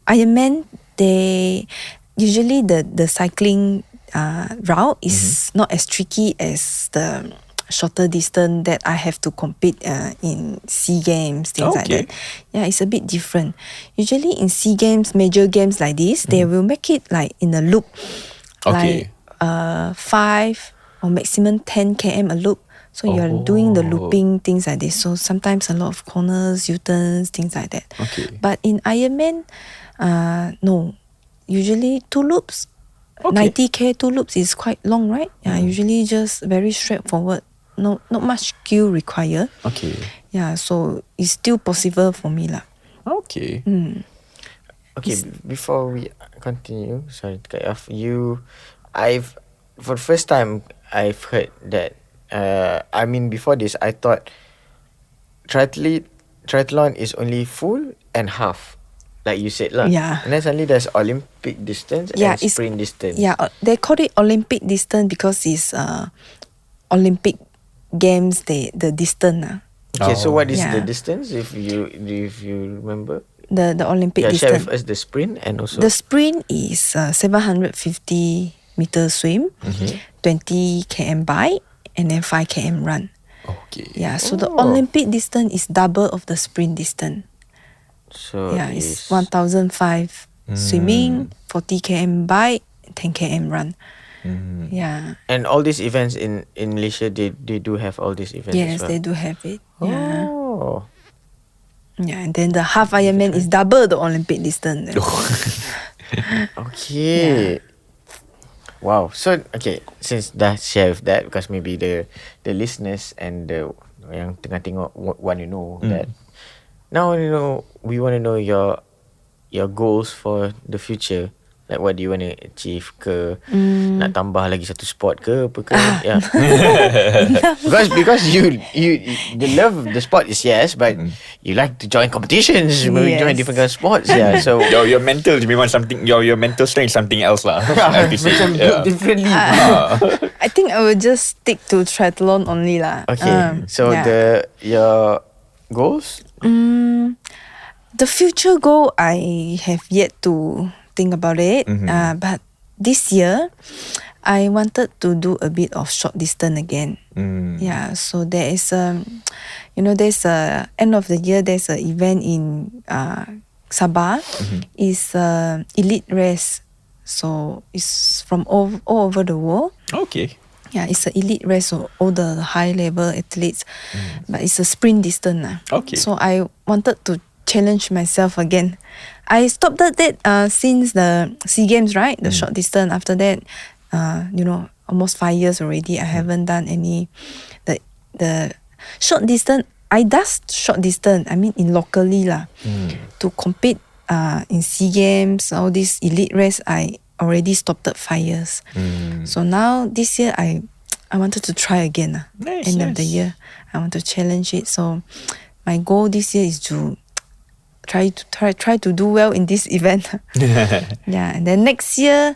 Ironman, they usually the cycling route is not as tricky as the shorter distance that I have to compete in SEA Games, things like Okay. that. Yeah, it's a bit different. Usually in SEA Games, major games like this, they will make it like in a loop, Okay. like 5 or maximum 10 km a loop. So you're doing the looping, things like this. So sometimes a lot of corners, U-turns, things like that. Okay. But in Ironman, no. Usually 2 loops. Okay. 90k 2 loops is quite long, right? Yeah, usually just very straightforward. Not much skill required. Okay. Yeah, so it's still possible for me lah. Okay. Okay, before we continue, sorry to cut you off. For the first time, I've heard that. Before this, I thought triathlon is only full and half, like you said lah. Yeah. And then suddenly there's Olympic distance and it's sprint distance. Yeah, they call it Olympic distance because it's Olympic games. The distance. Okay, so what is Yeah. the distance if you remember? The Olympic Share distance. with us the sprint and also The sprint is 750 meter swim, 20 km bike, and then 5 km run. Okay. Yeah, so the Olympic distance is double of the sprint distance. so Yeah, it's 1,005 swimming, 40 km bike, 10 km run. Yeah. And all these events in Malaysia, they do have all these events. Yes, as well. they do have it. Yeah. Oh. Yeah, and then the half Ironman is double the Olympic distance. Okay. Wow. So since dah share with that, because maybe the listeners and the yang tengah tengok want to know that. Now we want to know your goals for the future. Like what do you want to achieve ke? Nak tambah lagi satu sport ke apa ke? Yeah. because you the love of the sport is yes, but you like to join competitions, maybe join Yes. different kind of sports. Yeah. So Your mental memang something. Your mental strength is something else lah. I have to say. macam look differently. I think I will just stick to triathlon only lah. Okay. So yeah. your goals? The future goal I have yet to think about it. But this year, I wanted to do a bit of short distance again. Yeah, so there is there's a end of the year. There's an event in Sabah. It's elite race. So it's from all over the world. Okay. Yeah, it's an elite race, so all the high level athletes. But it's a sprint distance. Okay. So I wanted to challenge myself again. I stopped at that since the SEA Games, right? The short distance. After that, almost 5 years already. I haven't done any the short distance. I does short distance. I mean, in locally lah. To compete in SEA Games, all this elite race, I already stopped at 5 years. So now this year, I wanted to try again. Nice, End of the nice. year, I want to challenge it. So my goal this year is to try to do well in this event. Yeah, and then next year,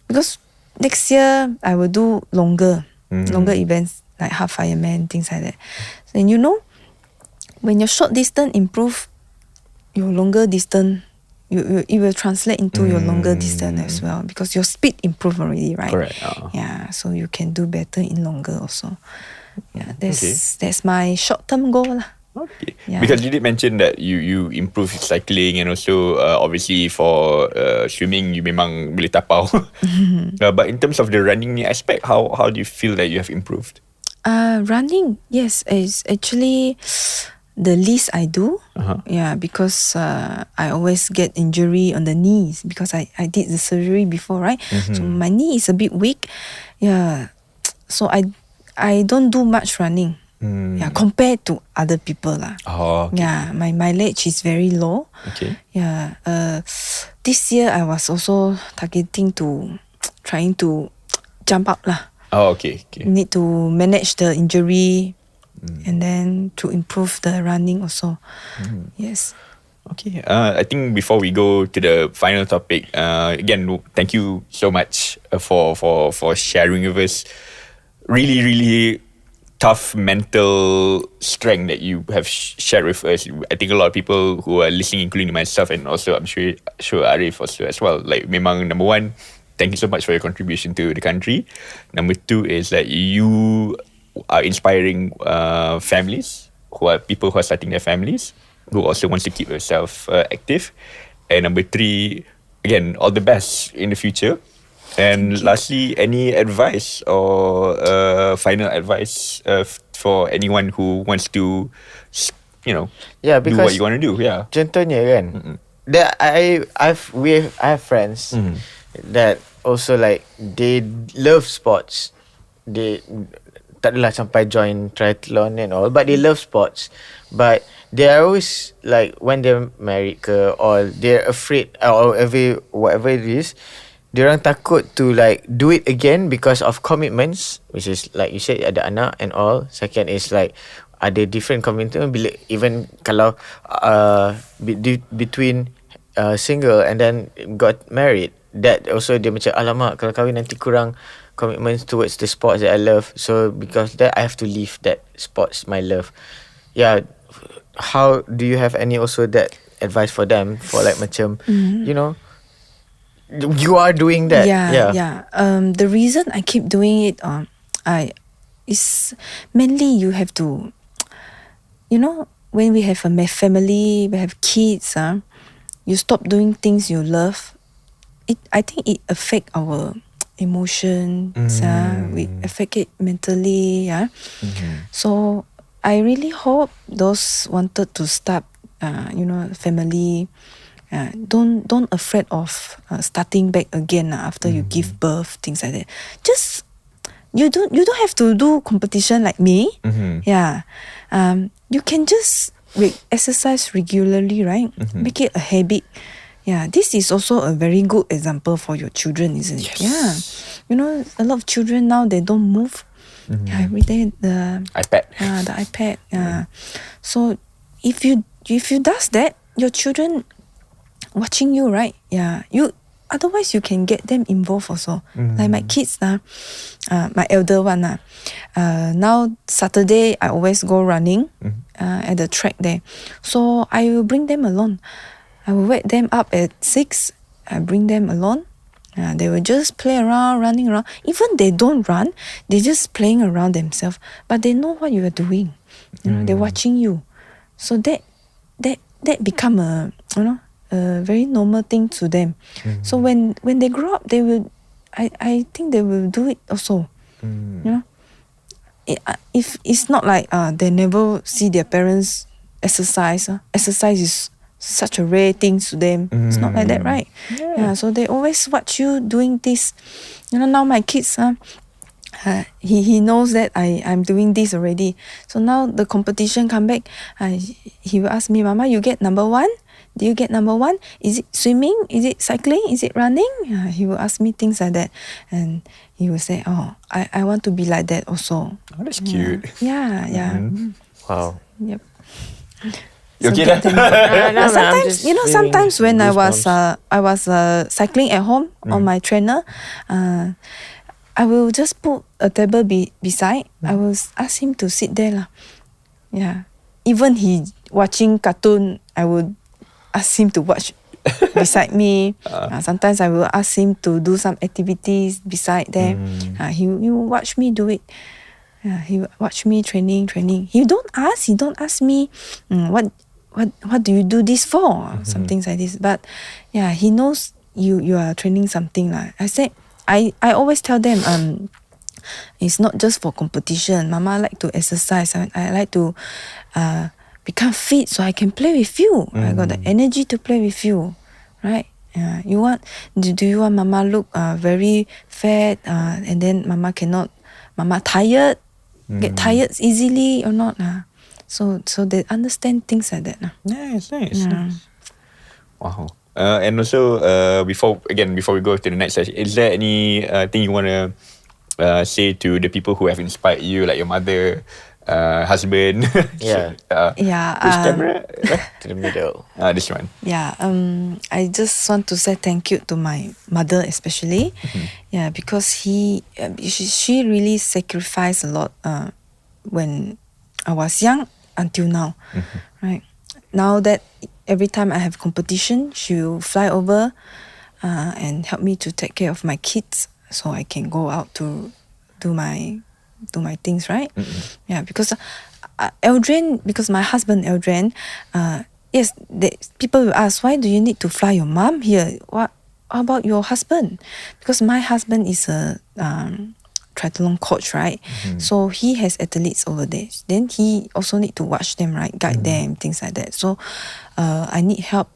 because next year I will do longer events like half Ironman, things like that. And when your short distance improve, your longer distance, it will translate into your longer distance as well, because your speed improve already, right? Correct. Yeah, so you can do better in longer also. Yeah, Okay. that's my short term goal lah. Okay. Yeah. Because you did mention that you improve cycling, and also obviously for swimming you memang boleh tapau. But in terms of the running aspect, how do you feel that you have improved? Running, yes, is actually the least I do. Yeah, because I always get injury on the knees because I did the surgery before, right? So my knee is a bit weak. Yeah, so I don't do much running. Yeah, compared to other people lah. Oh, okay. Yeah, my mileage is very low. Okay. Yeah, this year I was also targeting to trying to jump up lah. Oh, okay. Okay. Need to manage the injury and then to improve the running also. Yes. Okay. I think before we go to the final topic, again, thank you so much for sharing with us. Really, really tough mental strength that you have shared with us. I think a lot of people who are listening, including myself, and also I'm sure Arif also as well. Like, memang number one, thank you so much for your contribution to the country. Number two is that you are inspiring families, people who are starting their families, who also wants to keep themselves active. And number three, again, all the best in the future. And lastly, any advice or final advice for anyone who wants to, Yeah, do because what you want to do? Yeah. contohnya kan, I have friends that also like they love sports. They tak adalah sampai join triathlon and all, but they love sports. But they are always like, when they're married ke, or they're afraid, or whatever it is, diorang takut to like do it again because of commitments, which is like you said, ada anak and all. Second is like ada different commitment, bila even kalau between single and then got married, that also dia macam, alamak, kalau kahwin nanti kurang commitments towards the sports that I love. So because that, I have to leave that sports my love. Yeah, how do you have any also that advice for them, for like macam you are doing that? Yeah. The reason I keep doing it, is mainly you have to, when we have a family, we have kids, you stop doing things you love. I think it affect our emotions. We affect it mentally. Yeah. So I really hope those wanted to start, family. Don't afraid of starting back again after you give birth, things like that. Just you don't have to do competition like me. Yeah, you can just exercise regularly, right? Make it a habit. Yeah, this is also a very good example for your children, isn't it? Yeah. You know, a lot of children now, they don't move. Every day the iPad. the iPad. So if you does that, your children watching you, right? Yeah. Otherwise you can get them involved also. Like my kids my elder one now Saturday I always go running at the track there. So I will bring them along. I will wake them up at 6. I bring them along. They will just play around, running around. Even they don't run, they just playing around themselves. But they know what you are doing. You know, they're watching you. So that become a very normal thing to them. So when they grow up, they will. I think they will do it also. You know, if it's not like they never see their parents exercise. Exercise is such a rare thing to them. It's not like that, right? Yeah. So they always watch you doing this. You know, now my kids he knows that I'm doing this already. So now the competition come back, he will ask me, Mama, you get number 1? Do you get number 1? Is it swimming? Is it cycling? Is it running? He will ask me things like that. And he will say, oh, I want to be like that also. Oh, that's cute. Yeah. Wow. Yep. You okay get then? them- I'm sometimes just you know, feeling sometimes when I was goosebumps. cycling at home on my trainer, I will just put a table beside. I will ask him to sit there lah. Yeah. Even he watching cartoon, I would ask him to watch beside me. Sometimes I will ask him to do some activities beside them. He will watch me do it. He will watch me training. He don't ask me what do you do this for? Some things like this. But yeah, he knows you are training something lah. I said I always tell them it's not just for competition. Mama like to exercise. I like to become fit so I can play with you. I got the energy to play with you, right? Do you want Mama look very fat and then Mama tired, get tired easily or not? So they understand things like that. Nice. Wow. And also, before we go to the next session, is there any thing you want to say to the people who have inspired you, like your mother, husband? Yeah. Which camera? To the middle. This one. Yeah, I just want to say thank you to my mother especially. Yeah, because she really sacrificed a lot when I was young until now. Right now that every time I have competition, she will fly over and help me to take care of my kids, so I can go out to do my things, right? Yeah, because because my husband Eldren, yes, people will ask, why do you need to fly your mom here? What about your husband? Because my husband is a triathlon coach, right? So he has athletes over there. Then he also need to watch them, right? Guide them, things like that. So I need help,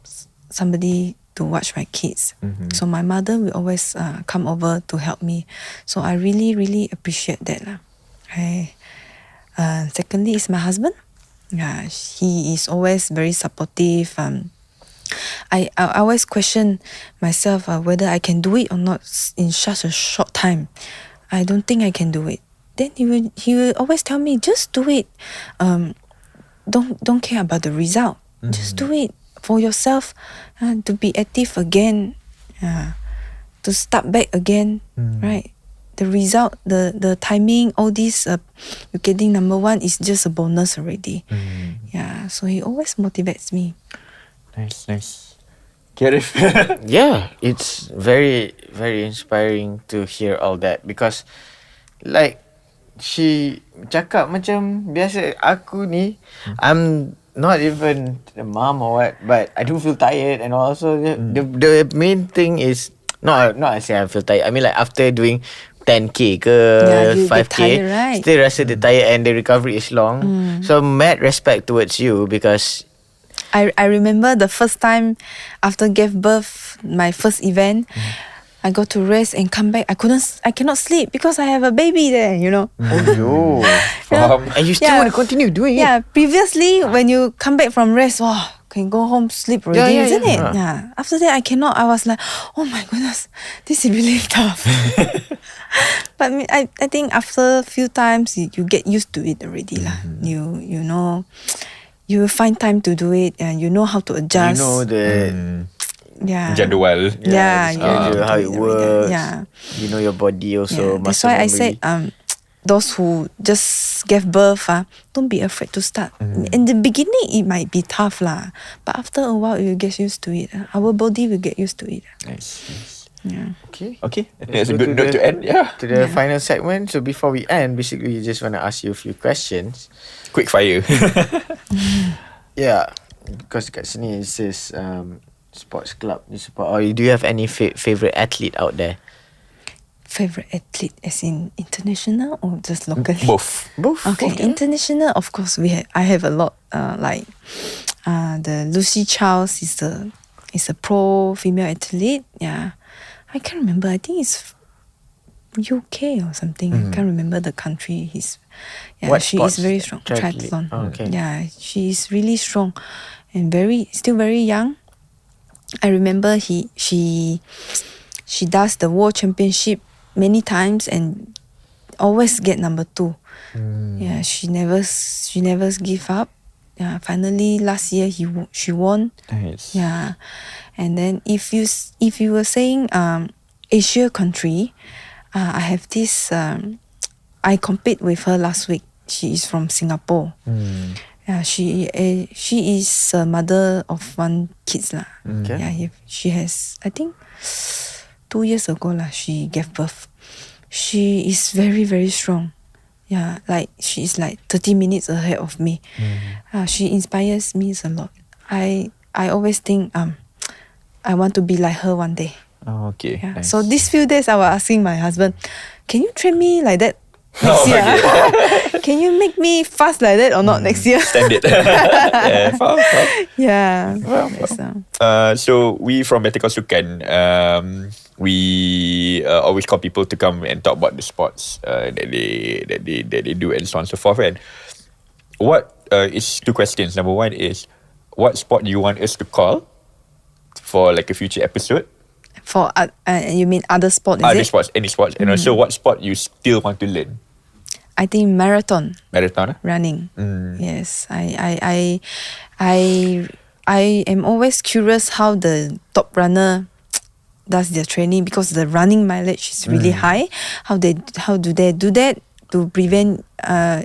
somebody to watch my kids. So my mother will always come over to help me. So I really, really appreciate that. Secondly is my husband. He is always very supportive. I always question myself whether I can do it or not in such a short time. I don't think I can do it. Then he will always tell me, just do it. Don't care about the result. Just do it for yourself, to be active again, to start back again, right? The result, the timing, all this, you getting number 1 is just a bonus already. Yeah, so he always motivates me. Nice. Get it? Yeah, it's very, very inspiring to hear all that, because like she cakap macam biasa aku ni, I'm not even a mom or what, but I do feel tired, and also the main thing is not I say I feel tired. I mean like after doing 10k ke you 5k, get tired, right? still rasa the tired and the recovery is long. So mad respect towards you, because I remember the first time after gave birth, my first event, I go to rest and come back. I cannot sleep because I have a baby there, you know. and you still want to continue doing it. Yeah, previously when you come back from rest, can go home sleep already, Yeah, isn't yeah. it? Yeah. After that, I cannot. I was like, oh my goodness, this is really tough. But I think after a few times, you get used to it already lah. You know, you find time to do it, and you know how to You adjust. know the Yeah. Jadual. Yeah, the you know schedule, how how to it do it already. works. Yeah. You know your body also. Yeah. That's muscle why I memory. said those who just gave birth, don't be afraid to start. In the beginning, it might be tough lah, but after a while, you get used to it. Our body will get used to it. Nice. Yeah. Okay. Okay, I think Let's that's a go good note to end. Yeah. To the final segment. So before we end, basically, we just want to ask you a few questions. Quick fire. Yeah, because kat sini it says sports club you support. Or do you have any favorite athlete out there? Favorite athlete, as in international or just local? Both. Both. Okay, Okay. international. Of course, I have a lot. Like the Lucy Charles is a pro female athlete. Yeah, I can't remember. I think it's UK or something. I can't remember the country. What She sports? is very strong. Triathlete. Triathlon. Oh, okay. Yeah, she is really strong, and still very young. I remember she does the world championship many times and always get number 2. Yeah, she never give up. Yeah, finally last year she won. Nice. Yeah, and then if you were saying Asia country, I have this. I compete with her last week. She is from Singapore. Yeah, she is a mother of 1 kids lah. Okay. Yeah, she has, I think 2 years ago lah, she gave birth. She is very very strong. Yeah, like she is like 30 minutes ahead of me. She inspires me a lot. I always think I want to be like her one day. Oh, okay. Yeah. Nice. So these few days I was asking my husband, can you train me like that next year? Can you make me fast like that or not next year? Standard. Yeah. Faham. Yeah. So we from Better Call Sukan, we always call people to come and talk about the sports that they do and so on and so forth. And what is 2 questions. Number 1 is, what sport do you want us to call for like a future episode? For you mean other sport? Is Other it? sports, any sports, and also what sport you still want to learn? I think marathon Marathon. running. Yes, I am always curious how the top runner does their training, because the running mileage is really high. How do they do that to prevent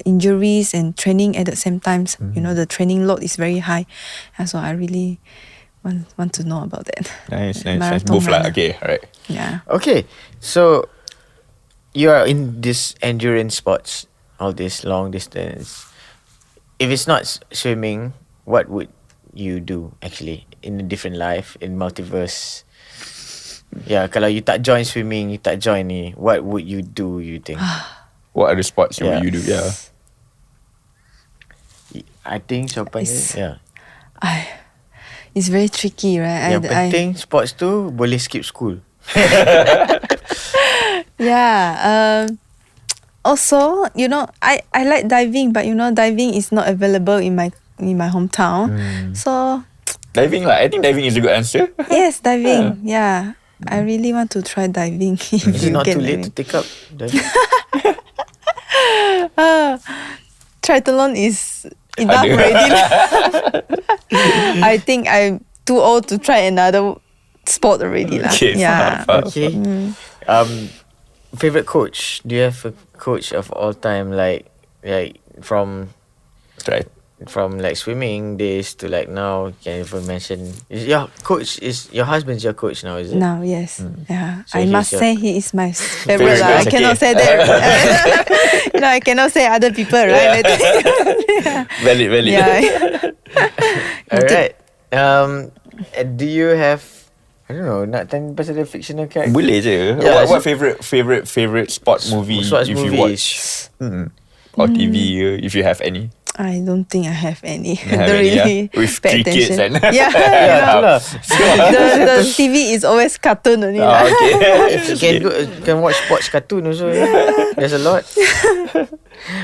injuries and training at the same time? You know, the training load is very high, and so I really want to know about that. Nice. Marathon Both lah. runner. Okay, alright. Yeah. Okay, so you are in this endurance sports, all this long distance. If it's not swimming, what would you do actually in a different life, in multiverse? Yeah, kalau you tak join swimming, you tak join ni, what would you do, you think? What other sports Yeah. would you do? Yeah. I think jawapannya, It's- yeah. It's very tricky, right? Yang penting sports tu boleh skip school. Yeah. Also, you know, I like diving, but you know, diving is not available in my hometown. So Diving lah. I think diving is a good answer. yes, diving. Yeah. I really want to try diving. If Is it you not get too late to diving. take up diving? Triathlon is enough Ada. already. I think I'm too old to try another sport already. Okay, Yeah. faham. Okay. Favorite coach? Do you have a coach of all time, like from Right. like swimming days to like now? Can you even mention your coach? Is your husband's your coach now? Is it? Now, yes. Yeah. So I he's must your- say he is my favorite. Favorite, I okay. cannot say that. You know, I cannot say other people, right? Valid. Yeah. All right. Do you have? I don't know. Nak tanya pasal the fictional character. Boleh je. Yeah, What favorite sport movie Sports if you movies. watch? Or TV if you have any. I don't think I have any. You have Don't any, really With pay 3 kids attention. and Yeah, the TV is always cartoon only. lah. If you can watch sports cartoon also. Yeah. There's a lot.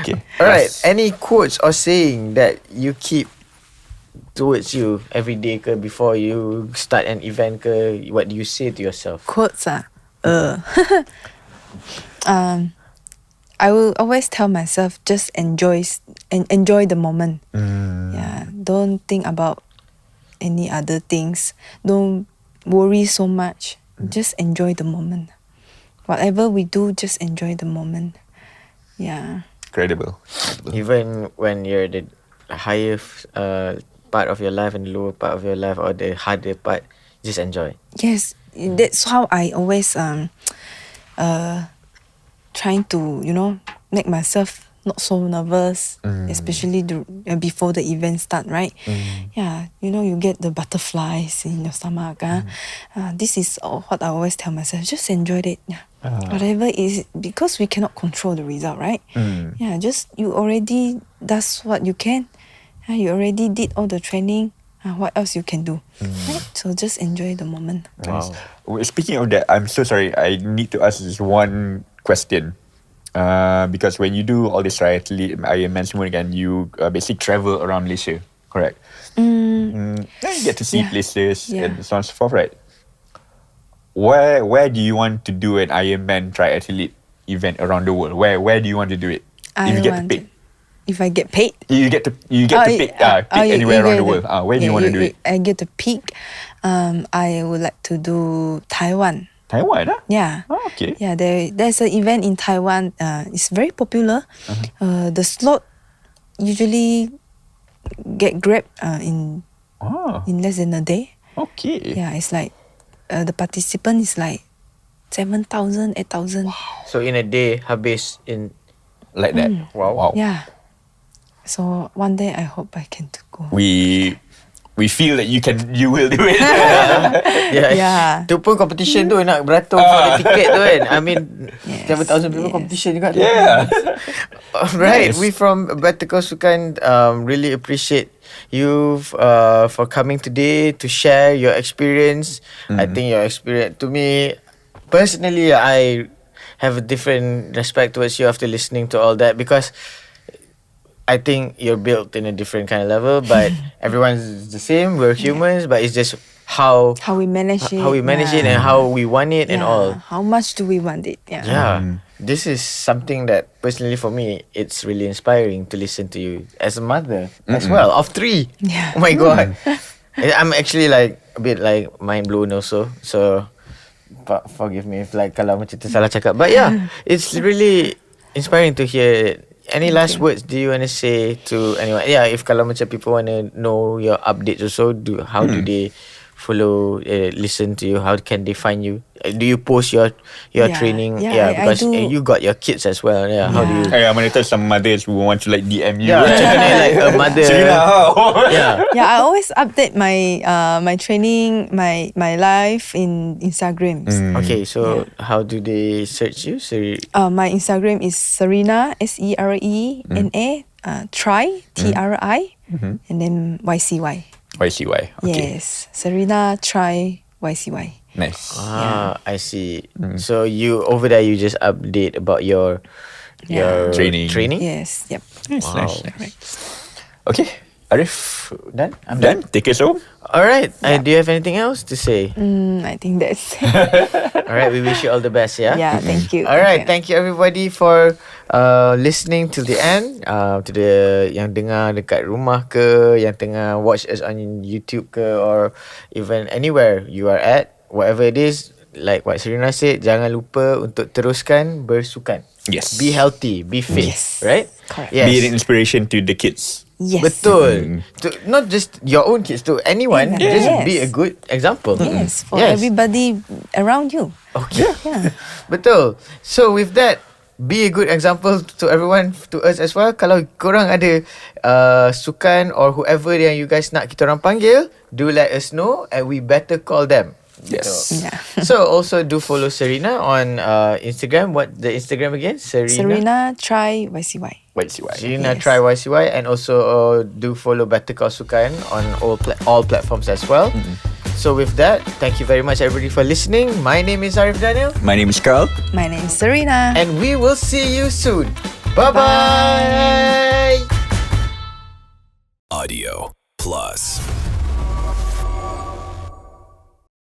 Okay. All right. Any quotes or saying that you keep towards you every day ke, before you start an event ke? What do you say to yourself? Quotes I will always tell myself just enjoy the moment. Yeah, don't think about any other things. Don't worry so much. Just enjoy the moment. Whatever we do, just enjoy the moment. Yeah. Incredible. Even when you're the higher part of your life and the lower part of your life, or the harder part, just enjoy. Yes, that's how I always trying to make myself not so nervous, especially before the event start, right? Yeah, you get the butterflies in your stomach. This is what I always tell myself. Just enjoy it. Yeah. Whatever is, because we cannot control the result, right? Yeah, just you already does what you can. You already did all the training. What else you can do? Right? So just enjoy the moment. Nice. Speaking of that, I'm so sorry. I need to ask this one question. Because when you do all this triathlete, Ironman semua again, you basically travel around Malaysia, correct? You get to see places and so on and so forth, right? Where do you want to do an Ironman triathlete event around the world? Where do you want to do it? If you get to pick. If I get paid, you get to pick anywhere around the world. Where do you want to do it? I get to pick. I would like to do Taiwan. Taiwan, Yeah. Oh, okay. Yeah, there's an event in Taiwan. It's very popular. The slot usually get grabbed in less than a day. Okay. Yeah, it's like the participant is like 7,000, 8,000. So in a day, habis in like that. Wow. Yeah. So one day I hope I can go. We feel that you will do it. Yeah. Tu pun competition tu nak beratur for the ticket tu kan. I mean, 7,000 people competition juga tu. Yeah. Right. Nice. We from Better Call Sukan really appreciate you for coming today to share your experience. I think your experience, to me personally, I have a different respect towards you after listening to all that, because I think you're built in a different kind of level, but everyone's the same. We're humans, but it's just how we manage it. How we manage it and how we want it and all. How much do we want it? Yeah. Yeah. This is something that personally for me, it's really inspiring to listen to you as a mother as well of 3. Yeah. Oh my God. I'm actually like a bit like mind blown also. So forgive me if like kalau macam tu salah cakap. But yeah, it's really inspiring to hear it. Any last words do you want to say to anyone? Yeah, if kalau macam people want to know your updates also, how do they follow, listen to you? How can they find you? Do you post your training? Because you got your kids as well. Yeah, how do you? I'm gonna tell some mothers who want to like DM you. Yeah, macam mana like a mother. Serena, Yeah, I always update my training, my life in Instagram. Okay, so how do they search you? My Instagram is Serena, SERENA, try, TRI, and then YCY. YCY. Okay. Yes, Serena, try, YCY. Nice. I see. So you over there, you just update about your training. Yes, yep. Nice, Wow. nice. Okay, Arif, Done? I'm done. Take us home. All right. Do you have anything else to say? I think that's All right. We wish you all the best. Yeah. yeah, thank you. All right. Thank you everybody for listening till the end. To the yang dengar dekat rumah ke, yang tengah watch us on YouTube ke, or even anywhere you are at, whatever it is, like what Serena said, jangan lupa untuk teruskan bersukan. Yes. Be healthy, be fit, Yes. right? Correct. Yes. Be an inspiration to the kids. Yes. Betul. To, not just your own kids, to anyone. Yeah. Just Yes. be a good example. Yes, for everybody around you. Okay. Yeah. Betul. So with that, be a good example to everyone, to us as well. Kalau korang ada sukan or whoever yang you guys nak kita orang panggil, do let us know and we better call them. Yes. Yeah. So also do follow Serena on Instagram. What the Instagram again? Serena, try YCY. YCY. Serena Yes. try YCY, and also do follow Better Call Sukan on all platforms as well. So with that, thank you very much everybody for listening. My name is Arif Daniel, My name is Carl. My name is Serena. and we will see you soon. Bye bye. Audio. Plus.